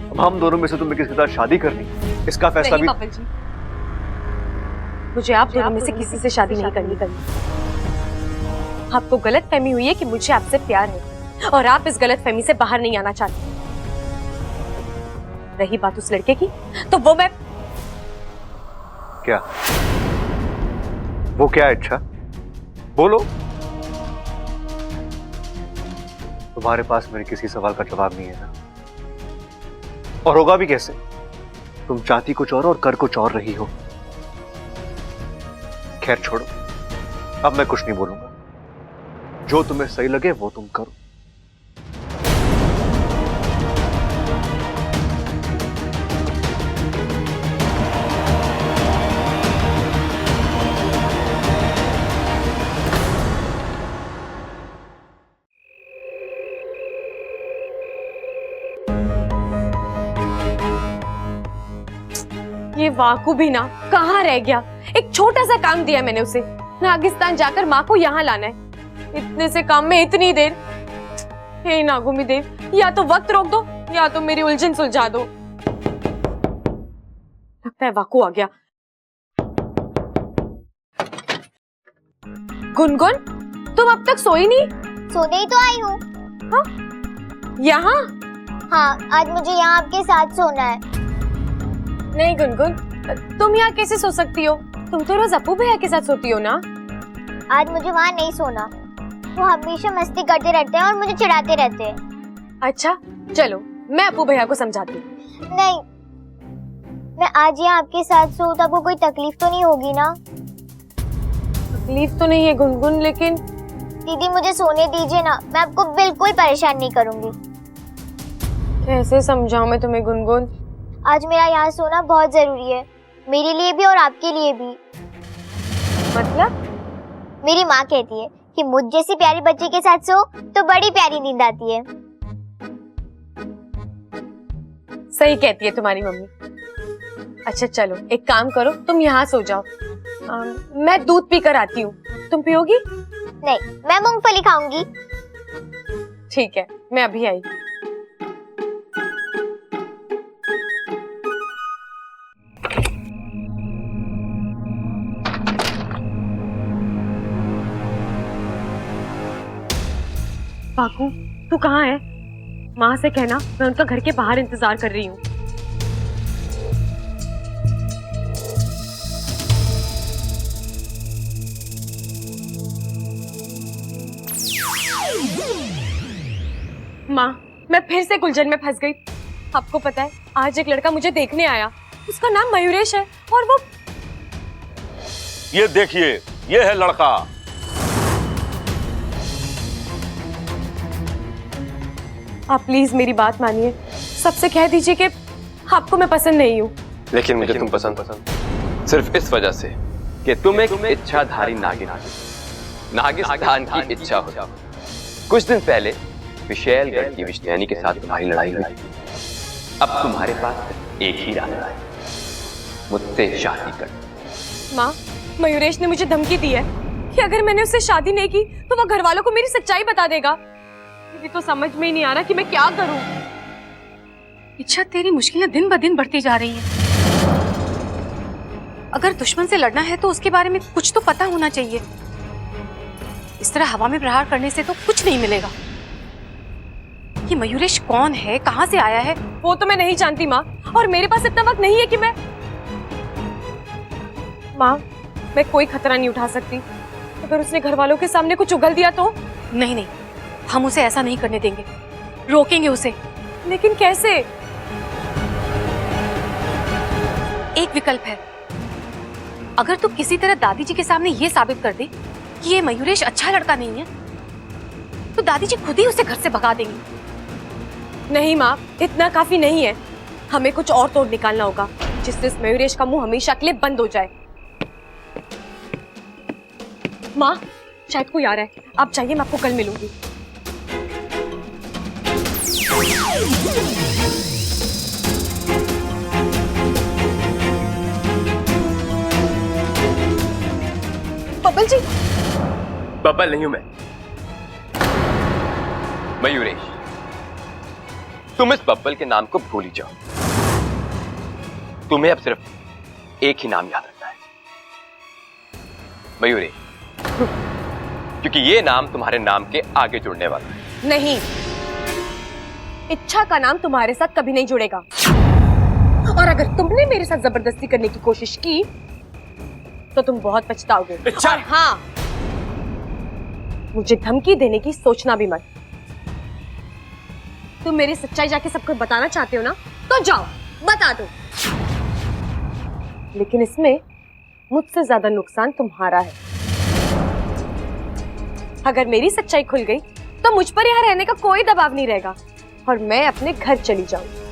Speaker 6: अब हम दोनों में से तुम्हें किसके साथ शादी करनी, इसका फैसला भी।
Speaker 1: पापा जी, मुझे आप दोनों में से किसी से शादी नहीं करनी। आपको गलत फहमी हुई है कि मुझे आपसे प्यार है और आप इस गलत फहमी से बाहर नहीं आना चाहते। रही बात उस लड़के की, तो वो मैं
Speaker 6: क्या? वो क्या इच्छा? बोलो। तुम्हारे पास मेरे किसी सवाल का जवाब नहीं है ना, और होगा भी कैसे? तुम चाहती कुछ और कर कुछ और रही हो। खैर छोड़ो, अब मैं कुछ नहीं बोलूंगा। जो तुम्हें सही लगे वो तुम करो।
Speaker 1: ये वाकू भी ना कहाँ रह गया। एक छोटा सा काम दिया मैंने उसे, नागिस्तान जाकर माँ को यहाँ लाना है। इतने से काम में इतनी देर। हे नागुमी देव, या तो वक्त रोक दो या तो मेरी उलझन सुलझा दो। लगता है वाकू आ गया। गुनगुन, तुम अब तक सोई नहीं?
Speaker 4: सोने ही तो आई हूँ।
Speaker 1: हाँ? यहाँ?
Speaker 4: हाँ, आज मुझे यहाँ आपके साथ सोना है।
Speaker 1: नहीं गुनगुन, तुम यहाँ कैसे सो सकती हो? तुम तो रोज अपू भैया के साथ सोती हो ना।
Speaker 4: आज मुझे वहाँ नहीं सोना। वो हमेशा मस्ती करते रहते हैं और मुझे चिढ़ाते रहते हैं।
Speaker 1: अच्छा चलो, मैं अपू भैया को समझाती हूँ।
Speaker 4: नहीं, मैं आज यहाँ आपके साथ सोऊं तो आपको कोई तकलीफ तो नहीं होगी ना?
Speaker 1: तकलीफ तो नहीं है गुनगुन, लेकिन
Speaker 4: दीदी मुझे सोने दीजिए ना, मैं आपको बिल्कुल परेशान नहीं करूंगी।
Speaker 1: कैसे समझाऊं मैं तुम्हें गुनगुन?
Speaker 4: आज मेरा यहाँ सोना बहुत जरूरी है, मेरे लिए भी और आपके लिए भी।
Speaker 1: मतलब?
Speaker 4: मेरी माँ कहती है कि मुझ जैसी प्यारी बच्ची के साथ सो तो बड़ी प्यारी नींद आती है।
Speaker 1: सही कहती है तुम्हारी मम्मी। अच्छा चलो, एक काम करो, तुम यहाँ सो जाओ। मैं दूध पी कर आती हूँ, तुम पियोगी?
Speaker 4: नहीं, मैं मूंगफली खाऊंगी।
Speaker 1: ठीक है, मैं अभी आई। बाकू, तू कहाँ है? माँ से कहना मैं उनका घर के बाहर इंतजार कर रही हूँ। माँ, मैं फिर से गुलजन में फंस गई। आपको पता है, आज एक लड़का मुझे देखने आया। उसका नाम मयूरेश है और वो
Speaker 11: ये देखिए, ये है लड़का।
Speaker 1: आप प्लीज मेरी बात मानिए, सबसे कह दीजिए कि आपको मैं पसंद नहीं हूँ।
Speaker 13: लेकिन मुझे तुम पसंद सिर्फ इस वजह से कि तुम एक इच्छाधारी नागिन नागिस्तान की इच्छा हो। कुछ दिन पहले विशैलगढ़ की विष्णुयानी के साथ तुम्हारी लड़ाई हुई। अब तुम्हारे पास एक ही रास्ता है, मुझसे शादी कर।
Speaker 1: माँ, मयूरेश ने मुझे धमकी दी है कि अगर मैंने उससे शादी नहीं की तो वो घर वालों को मेरी सच्चाई बता देगा। मुझे तो समझ में ही नहीं आ रहा कि मैं क्या करूं।
Speaker 10: इच्छा, तेरी मुश्किलें दिन ब दिन बढ़ती जा रही हैं। अगर दुश्मन से लड़ना है तो उसके बारे में कुछ तो पता होना चाहिए। इस तरह हवा में प्रहार करने से तो कुछ नहीं मिलेगा। ये मयूरेश कौन है, कहाँ से आया है?
Speaker 1: वो तो मैं नहीं जानती माँ, और मेरे पास इतना वक्त नहीं है कि मैं कोई खतरा नहीं उठा सकती। अगर उसने घर वालों के सामने कुछ उगल दिया तो?
Speaker 10: नहीं नहीं, हम उसे ऐसा नहीं करने देंगे, रोकेंगे उसे।
Speaker 1: लेकिन कैसे?
Speaker 10: एक विकल्प है। अगर तू किसी तरह दादी जी के सामने ये साबित कर दे कि ये मयूरेश अच्छा लड़का नहीं है, तो दादी जी खुद ही उसे घर से भगा देंगी।
Speaker 1: नहीं माँ, इतना काफी नहीं है। हमें कुछ और तोड़ निकालना होगा जिससे इस मयूरेश का मुंह हमेशा के लिए बंद हो जाए। माँ, शायद कोई आ रहा है, आप जाइए, मैं आपको कल मिलूंगी। बब्बल जी।
Speaker 13: बब्बल नहीं हूं मैं, मयूरेश। तुम इस बब्बल के नाम को भूल ही जाओ। तुम्हें अब सिर्फ एक ही नाम याद रखना है, मयूरेश, क्योंकि ये नाम तुम्हारे नाम के आगे जुड़ने वाला है।
Speaker 1: नहीं, इच्छा का नाम तुम्हारे साथ कभी नहीं जुड़ेगा। अगर तुमने मेरे साथ जबरदस्ती करने की कोशिश की तो तुम बहुत पछताओगे। और हाँ, मुझे धमकी देने की सोचना भी मत। तुम मेरी सच्चाई जाके सबको बताना चाहते हो ना, तो जाओ बता दो, लेकिन इसमें मुझसे ज्यादा नुकसान तुम्हारा है। अगर मेरी सच्चाई खुल गई तो मुझ पर यहाँ रहने का कोई दबाव नहीं रहेगा और मैं अपने घर चली जाऊंगी।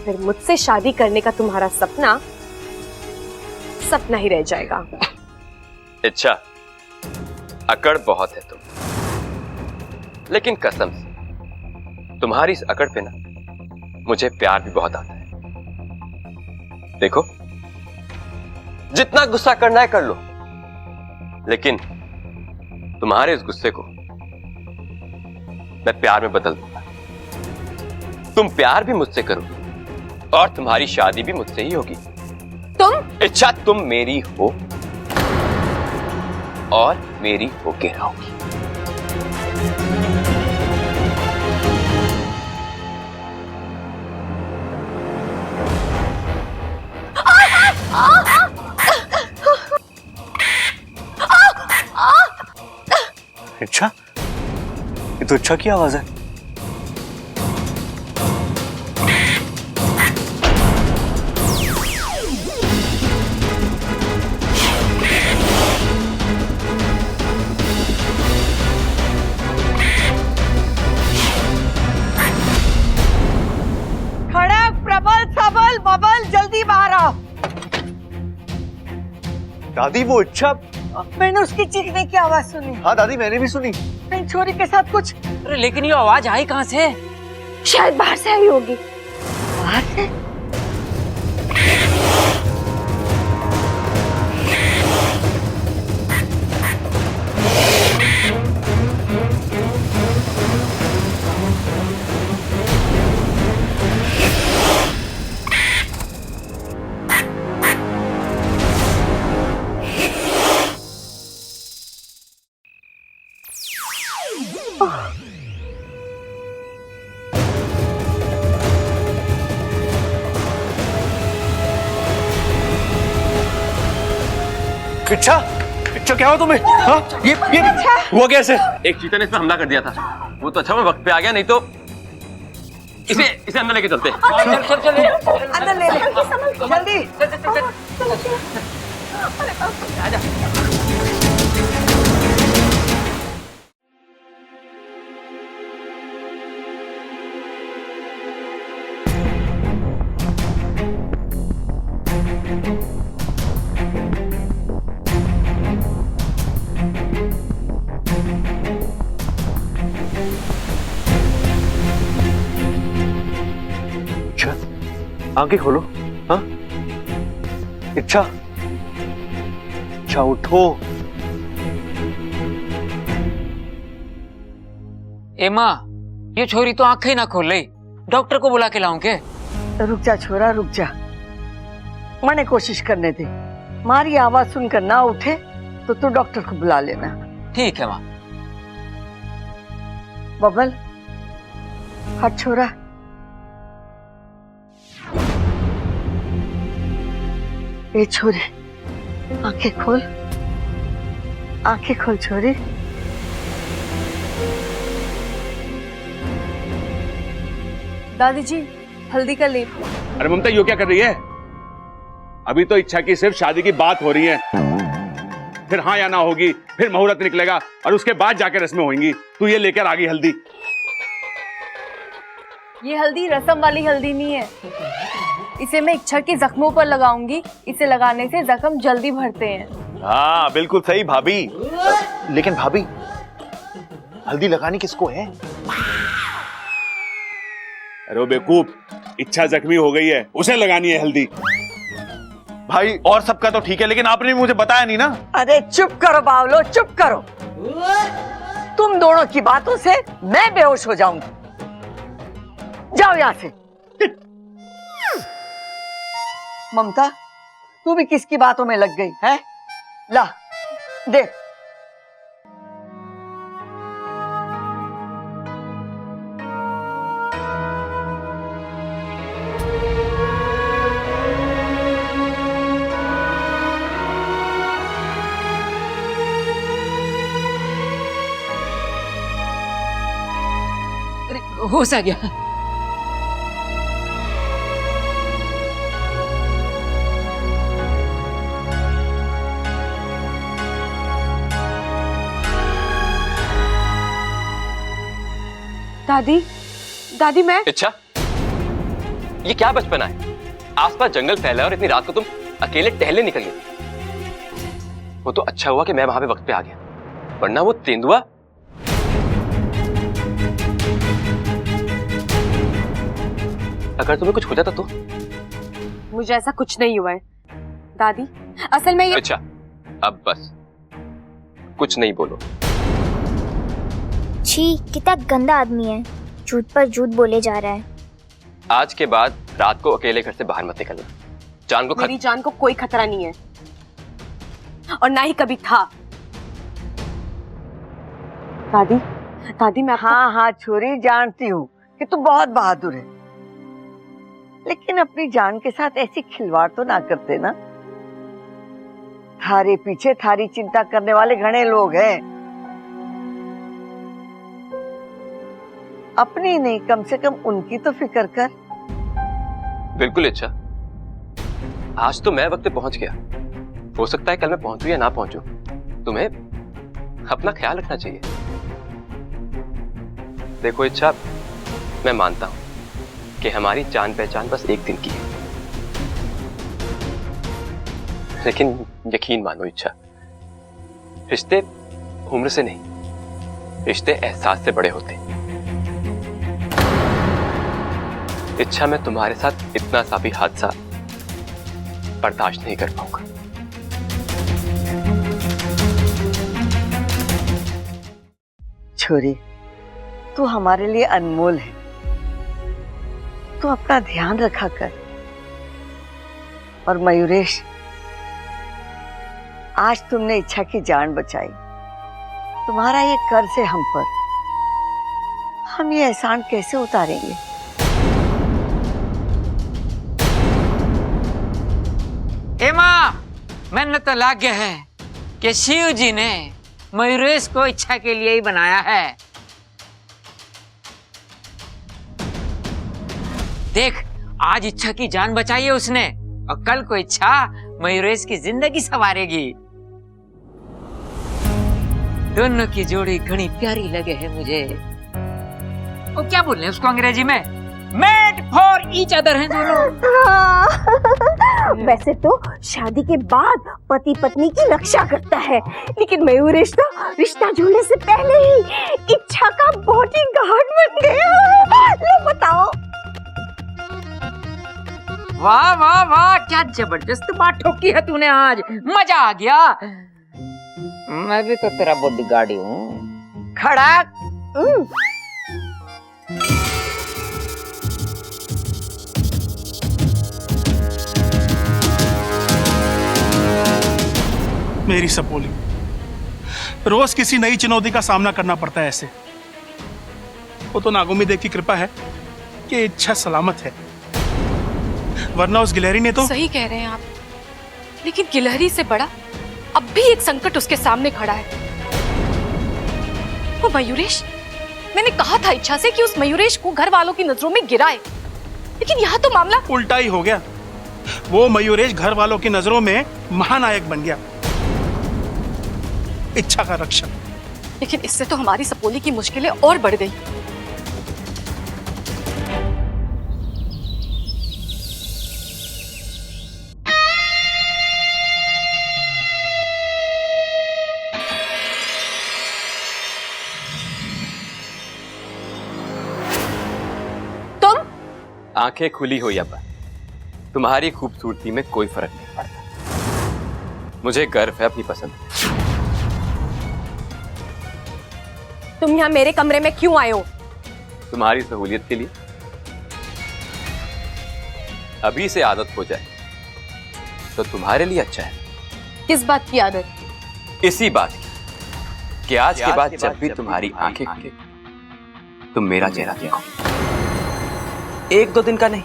Speaker 1: फिर मुझसे शादी करने का तुम्हारा सपना सपना ही रह जाएगा।
Speaker 13: इच्छा, अकड़ बहुत है तुम, लेकिन कसम से तुम्हारी इस अकड़ पे ना मुझे प्यार भी बहुत आता है। देखो, जितना गुस्सा करना है कर लो, लेकिन तुम्हारे इस गुस्से को मैं प्यार में बदल दूंगा। तुम प्यार भी मुझसे करोगी और तुम्हारी शादी भी मुझसे ही होगी।
Speaker 1: तुम
Speaker 13: इच्छा, तुम मेरी हो और मेरी होके रहोगी।
Speaker 6: इच्छा, ये तो इच्छा की आवाज है।
Speaker 8: खड़क, प्रबल, सबल, बबल, जल्दी बाहर आओ।
Speaker 6: दादी, वो इच्छा।
Speaker 8: मैंने उसकी चीखने की आवाज सुनी।
Speaker 6: हाँ दादी, मैंने भी सुनी।
Speaker 8: मेरी छोरी के साथ कुछ।
Speaker 9: अरे लेकिन ये आवाज आई कहां से?
Speaker 1: शायद बाहर से आई होगी।
Speaker 8: बाहर से?
Speaker 6: इच्छा, इच्छा क्या हुआ तुम्हें? हाँ, ये हुआ कैसे?
Speaker 13: एक चीता ने इस पे हमला कर दिया था। वो तो अच्छा मैं वक्त पे आ गया, नहीं तो इसे अंदर लेके चलते।
Speaker 9: चल
Speaker 8: अंदर ले ले, जल्दी।
Speaker 6: आंखें खोलो। हाँ, इच्छा, इच्छा उठो।
Speaker 9: ए माँ, ये छोरी तो आंखें ही ना खोल रही। डॉक्टर को बुला के लाऊं के?
Speaker 8: रुक जा छोरा, रुक जा। मने कोशिश करने दे। मारी आवाज सुनकर ना उठे तो तू डॉक्टर को बुला लेना।
Speaker 9: ठीक है माँ।
Speaker 8: बबल, हट छोरा। ए छोरी, आंखें खोल, आंखें खोल छोरी।
Speaker 10: दादी जी, हल्दी का लेप।
Speaker 11: अरे ममता, यो क्या कर रही है? अभी तो इच्छा की सिर्फ शादी की बात हो रही है, फिर हाँ या ना होगी, फिर मुहूर्त निकलेगा और उसके बाद जाकर रस्में होंगी। तू ये लेकर आ गई हल्दी।
Speaker 10: ये हल्दी रसम वाली हल्दी नहीं है। इसे मैं इच्छा के जख्मों पर लगाऊंगी। इसे लगाने से जख्म जल्दी भरते हैं।
Speaker 7: हाँ बिल्कुल सही भाभी। लेकिन भाभी, हल्दी लगानी किसको है?
Speaker 11: अरे बेवकूफ, इच्छा जख्मी हो गई है, उसे लगानी है हल्दी।
Speaker 7: भाई और सबका तो ठीक है, लेकिन आपने मुझे बताया नहीं ना।
Speaker 8: अरे चुप करो बावलो, चुप करो। तुम दोनों की बातों से मैं बेहोश हो जाऊंगी। जाओ यहां से। ममता, तू भी किसकी बातों में लग गई है? ला दे।
Speaker 9: होश आ गया।
Speaker 1: दादी, दादी मैं
Speaker 13: इच्छा, ये क्या बचपना है? आसपास जंगल फैला है और इतनी रात को तुम अकेले टहलने निकल गई। वो तो अच्छा हुआ कि मैं वहां पे वक्त पे आ गया, वरना वो तेंदुआ। अगर तुम्हें कुछ हो जाता तो?
Speaker 1: मुझे ऐसा कुछ नहीं हुआ है दादी, असल में ये।
Speaker 13: अच्छा, अब बस कुछ नहीं बोलो।
Speaker 4: छी, कितना गंदा आदमी है, झूठ पर झूठ बोले जा रहा है।
Speaker 13: आज के बाद रात को अकेले घर से बाहर मत निकलना। जान को
Speaker 1: मेरी जान को कोई खतरा नहीं है और ना ही कभी था। दादी, दादी मैं
Speaker 8: हाँ हाँ छोरी, जानती हूँ कि तू बहुत बहादुर है, लेकिन अपनी जान के साथ ऐसी खिलवाड़ तो ना करते ना। थारे पीछे थारी चिंता करने वाले घने लोग हैं, अपनी नहीं कम से कम उनकी तो फिक्र कर।
Speaker 13: बिल्कुल इच्छा, आज तो मैं वक्त पे पहुंच गया, हो सकता है कल मैं पहुंचूं या ना पहुंचूं। तुम्हें अपना ख्याल रखना चाहिए। देखो इच्छा, मैं मानता हूं कि हमारी जान पहचान बस एक दिन की है, लेकिन यकीन मानो इच्छा, रिश्ते उम्र से नहीं, रिश्ते एहसास से बड़े होते हैं। इच्छा, मैं तुम्हारे साथ इतना सा भी हादसा बर्दाश्त नहीं कर पाऊंगा।
Speaker 8: छोरी, तू हमारे लिए अनमोल है, तू अपना ध्यान रखा कर। और मयूरेश, आज तुमने इच्छा की जान बचाई, तुम्हारा ये कर्ज है हम पर, हम ये एहसान कैसे उतारेंगे?
Speaker 9: हेमा, मैंने तो लग गया है कि शिव जी ने मयूरेश को इच्छा के लिए ही बनाया है। देख, आज इच्छा की जान बचाई है उसने, और कल को इच्छा मयूरेश की जिंदगी संवारेगी। दोनों की जोड़ी घनी प्यारी लगे है मुझे। वो क्या बोल रहे हैं उसको अंग्रेजी में? मेड फॉर ईच अदर हैं दोनों।
Speaker 3: वैसे तो शादी के बाद पति पत्नी की रक्षा करता है, लेकिन मयूरेश तो रिश्ता जुड़ने से पहले ही इच्छा का बॉडीगार्ड बन गया। लो बताओ।
Speaker 9: वाह वाह वाह, क्या जबरदस्त बात ठोकी है तूने आज, मजा आ गया। मैं भी तो तेरा बॉडीगार्ड ही हूँ।
Speaker 8: खड़ा।
Speaker 5: मेरी सपोली, रोज किसी नई चुनौती का सामना करना पड़ता है ऐसे। वो तो नागोमी देव की कृपा है कि इच्छा सलामत है, वरना उस गिलहरी ने तो।
Speaker 1: सही कह रहे हैं आप, लेकिन गिलहरी से बड़ा अब भी एक संकट उसके सामने खड़ा है, वो मयूरेश। मैंने कहा था इच्छा से कि उस मयूरेश को घर वालों की नजरों में गिराए, लेकिन यहाँ तो मामला
Speaker 5: उल्टा ही हो गया। वो मयूरेश घर वालों की नजरों में महानायक बन गया, इच्छा का रक्षक।
Speaker 1: लेकिन इससे तो हमारी सपोली की मुश्किलें और बढ़ गई। तुम
Speaker 13: आंखें खुली हो या बंद, तुम्हारी खूबसूरती में कोई फर्क नहीं पड़ता। मुझे गर्व है अपनी पसंद।
Speaker 1: तुम यहाँ मेरे कमरे में क्यों आए हो?
Speaker 13: तुम्हारी सहूलियत के लिए। अभी से आदत हो जाए तो तुम्हारे लिए अच्छा है।
Speaker 1: किस बात की आदत?
Speaker 13: इसी बात की कि आज के बाद जब भी तुम्हारी आंखें खुले तुम मेरा चेहरा देखो। 1-2 दिन का नहीं,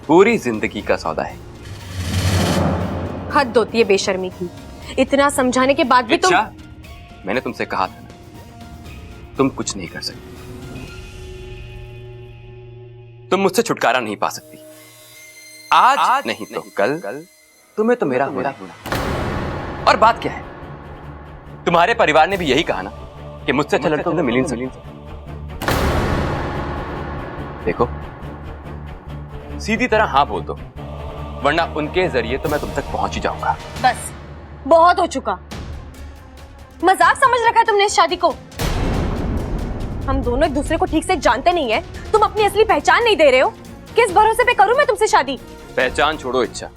Speaker 13: पूरी जिंदगी का सौदा है।
Speaker 1: हद होती है बेशर्मी की, इतना समझाने के बाद भी तुम।
Speaker 13: अच्छा, मैंने तुमसे कहा था ना, तुम कुछ नहीं कर सकते। तुम मुझसे छुटकारा नहीं पा सकती। आज नहीं तो कल तुम्हें तो मेरा होना। और बात क्या है, तुम्हारे परिवार ने भी यही कहा ना कि मुझसे अच्छा लड़का तुम्हें मिल ही नहीं सकता। देखो, सीधी तरह हाँ बोल दो, वरना उनके जरिए तो मैं तुम तक पहुंच ही जाऊंगा।
Speaker 1: बस बहुत हो चुका। मजाक समझ रखा है तुमने इस शादी को। हम दोनों एक दूसरे को ठीक से जानते नहीं है। तुम अपनी असली पहचान नहीं दे रहे हो। किस भरोसे पे करूं मैं तुमसे शादी?
Speaker 13: पहचान छोड़ो इच्छा,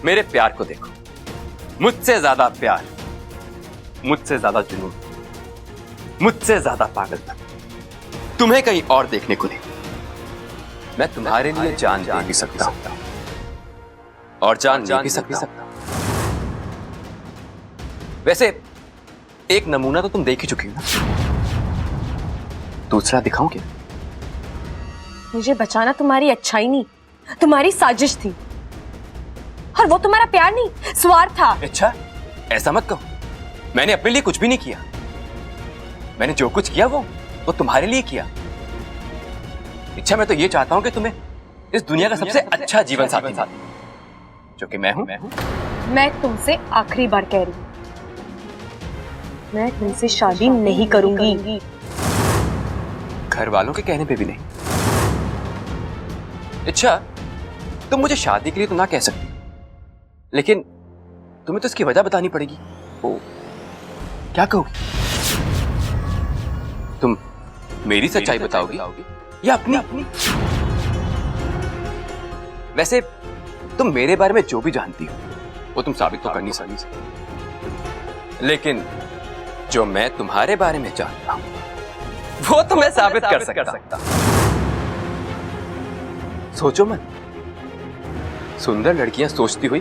Speaker 13: मेरे प्यार को देखो। मुझसे ज्यादा प्यार, मुझसे ज्यादा जुनून, मुझसे ज्यादा पागलपन तुम्हें कहीं और देखने को नहीं। मैं तुम्हारे लिए जान दे भी सकता हूं और जान ले भी सकता हूं। वैसे एक नमूना तो तुम देख ही चुकी हो ना, दूसरा दिखाऊं क्या?
Speaker 1: मुझे बचाना तुम्हारी अच्छाई नहीं, तुम्हारी साजिश थी। और वो तुम्हारा प्यार नहीं, स्वार्थ था।
Speaker 13: अच्छा, ऐसा मत कहो। मैंने अपने लिए कुछ भी नहीं किया। मैंने जो कुछ किया वो तुम्हारे लिए किया। इच्छा, मैं तो ये चाहता हूं कि तुम्हें इस दुनिया का सबसे अच्छा जीवन साथी जो कि मैं हूं।
Speaker 1: मैं तुमसे आखिरी बार कह रही हूं, मैं तुमसे शादी नहीं करूंगी।
Speaker 13: घर वालों के कहने पे भी नहीं। इच्छा, तुम मुझे शादी के लिए तो ना कह सकती, लेकिन तुम्हें तो इसकी वजह बतानी पड़ेगी। ओ, क्या कहोगी? तुम मेरी सच्चाई बताओगी या अपनी? वैसे तुम मेरे बारे में जो भी जानती हो वो तुम साबित तो कर नहीं सकती, लेकिन जो मैं तुम्हारे बारे में जानता हूं वो तो मैं साबित कर सकता। सोचो मत, सुंदर लड़कियां सोचती हुई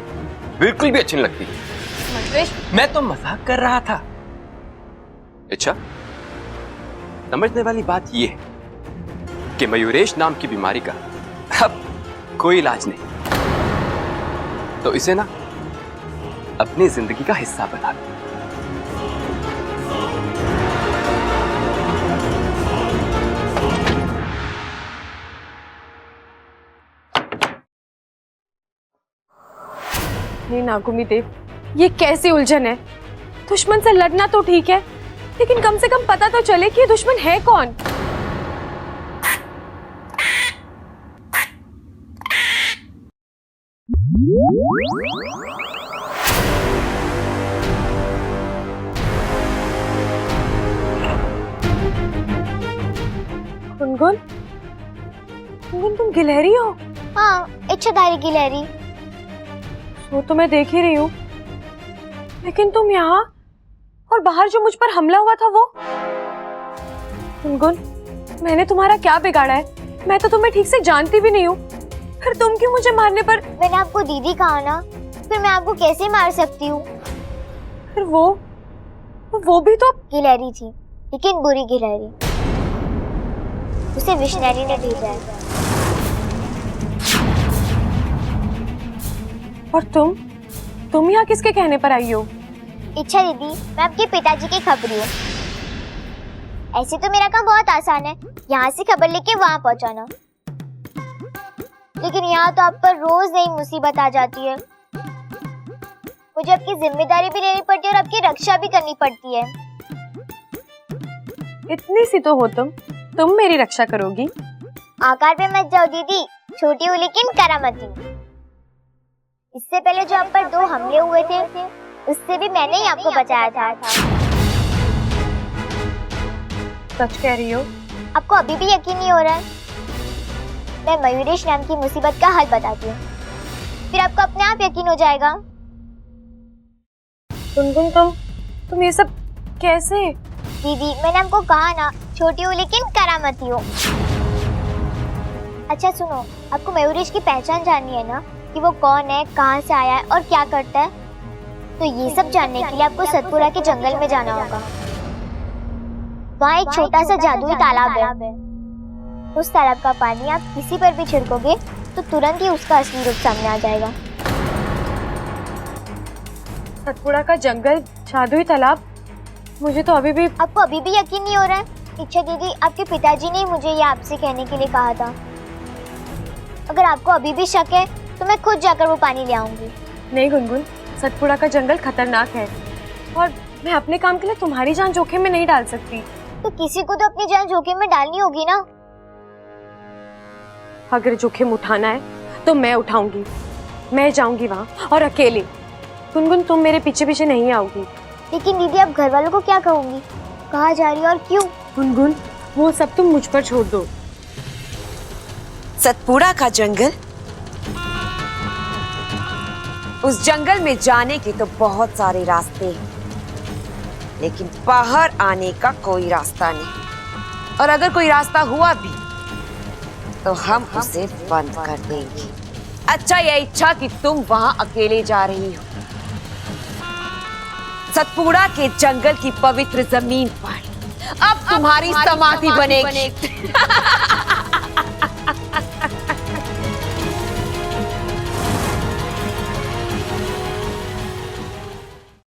Speaker 13: बिल्कुल भी अच्छी नहीं लगती। मैं तो मजाक कर रहा था। अच्छा, समझने वाली बात यह है कि मयूरेश नाम की बीमारी का अब कोई इलाज नहीं, तो इसे ना अपनी जिंदगी का हिस्सा बना लो।
Speaker 1: नागुमी देव, ये कैसी उलझन है? दुश्मन से लड़ना तो ठीक है, लेकिन कम से कम पता तो चले कि ये दुश्मन है कौन। गुनगुन, गुनगुन तुम गिलहरी हो?
Speaker 4: हाँ, इच्छाधारी गिलहरी।
Speaker 1: वो तो मैं देख ही रही हूँ, लेकिन तुम यहाँ और बाहर जो मुझ पर हमला हुआ था वो? गुनगुन, मैंने तुम्हारा क्या बिगाड़ा है? मैं तो तुम्हें ठीक से जानती भी नहीं हूँ, फिर तुम क्यों मुझे मारने पर?
Speaker 4: मैंने आपको दीदी कहा ना, फिर मैं आपको कैसे मार सकती हूँ?
Speaker 1: फिर वो भी तो
Speaker 4: गिलहरी थी, लेकिन बुरी गिलहरी। उसे विष्णु ने भेजा है।
Speaker 1: और तुम यहाँ किसके कहने पर आई हो?
Speaker 4: इच्छा दीदी, मैं आपके पिताजी की खबरी हूँ। ऐसे तो मेरा काम बहुत आसान है, यहाँ से खबर लेके वहाँ पहुँचाना, लेकिन यहाँ तो आप पर रोज नई मुसीबत आ जाती है। मुझे आपकी जिम्मेदारी भी लेनी पड़ती है और आपकी रक्षा भी करनी पड़ती है।
Speaker 1: इतनी सी तो हो तुम मेरी रक्षा करोगी?
Speaker 4: आकार पे मत जाओ दीदी, छोटी हूँ लेकिन करामती। इससे पहले जो आप पर 2 हमले हुए थे, उससे भी मैंने ही आपको बचाया था।
Speaker 1: सच कह रही हो?
Speaker 4: आपको अभी भी यकीन नहीं हो रहा है? मैं मयूरेश नाम की मुसीबत का हल बताती हूँ, फिर आपको अपने आप यकीन हो जाएगा।
Speaker 1: गुनगुन, तुम ये सब कैसे?
Speaker 4: दीदी, मैंने आपको कहा ना, छोटी हूँ लेकिन करामती हूँ। अच्छा सुनो, आपको मयूरेश की पहचान जाननी है ना, कि वो कौन है, कहाँ से आया है और क्या करता है? तो ये सब जानने के लिए आपको सतपुरा के जंगल में जाना होगा। वहाँ एक छोटा सा जादुई तालाब है। उस तालाब का पानी आप किसी पर भी छिड़कोगे तो तुरंत ही उसका असली रूप सामने आ जाएगा।
Speaker 1: सतपुड़ा का जंगल, जादुई तालाब? मुझे तो
Speaker 4: आपको अभी भी यकीन नहीं हो रहा है? इच्छा दीदी, आपके पिताजी ने मुझे ये आपसे कहने के लिए कहा था। अगर आपको अभी भी शक है तो मैं खुद जाकर वो पानी ले आऊंगी।
Speaker 1: नहीं गुनगुन, सतपुड़ा का जंगल खतरनाक है और मैं अपने काम के लिए तुम्हारी जान जोखिम में नहीं डाल सकती।
Speaker 4: तो किसी को तो अपनी जान जोखिम में डालनी होगी ना।
Speaker 1: अगर जोखिम उठाना है तो मैं उठाऊंगी। मैं जाऊंगी वहां और अकेले। गुनगुन, तुम मेरे पीछे पीछे नहीं आओगी।
Speaker 4: लेकिन दीदी, आप घर वालों को क्या कहूंगी? कहाँ जा रही हो और क्यों?
Speaker 1: गुनगुन, वो सब तुम मुझ पर छोड़ दो।
Speaker 3: सतपुड़ा का जंगल, उस जंगल में जाने के तो बहुत सारे रास्ते हैं, लेकिन बाहर आने का कोई रास्ता नहीं। और अगर कोई रास्ता हुआ भी तो हम उसे बंद कर देंगे। अच्छा, यह इच्छा कि तुम वहां अकेले जा रही हो, सतपुड़ा के जंगल की पवित्र जमीन पर अब तुम्हारी समाधि बनेगी।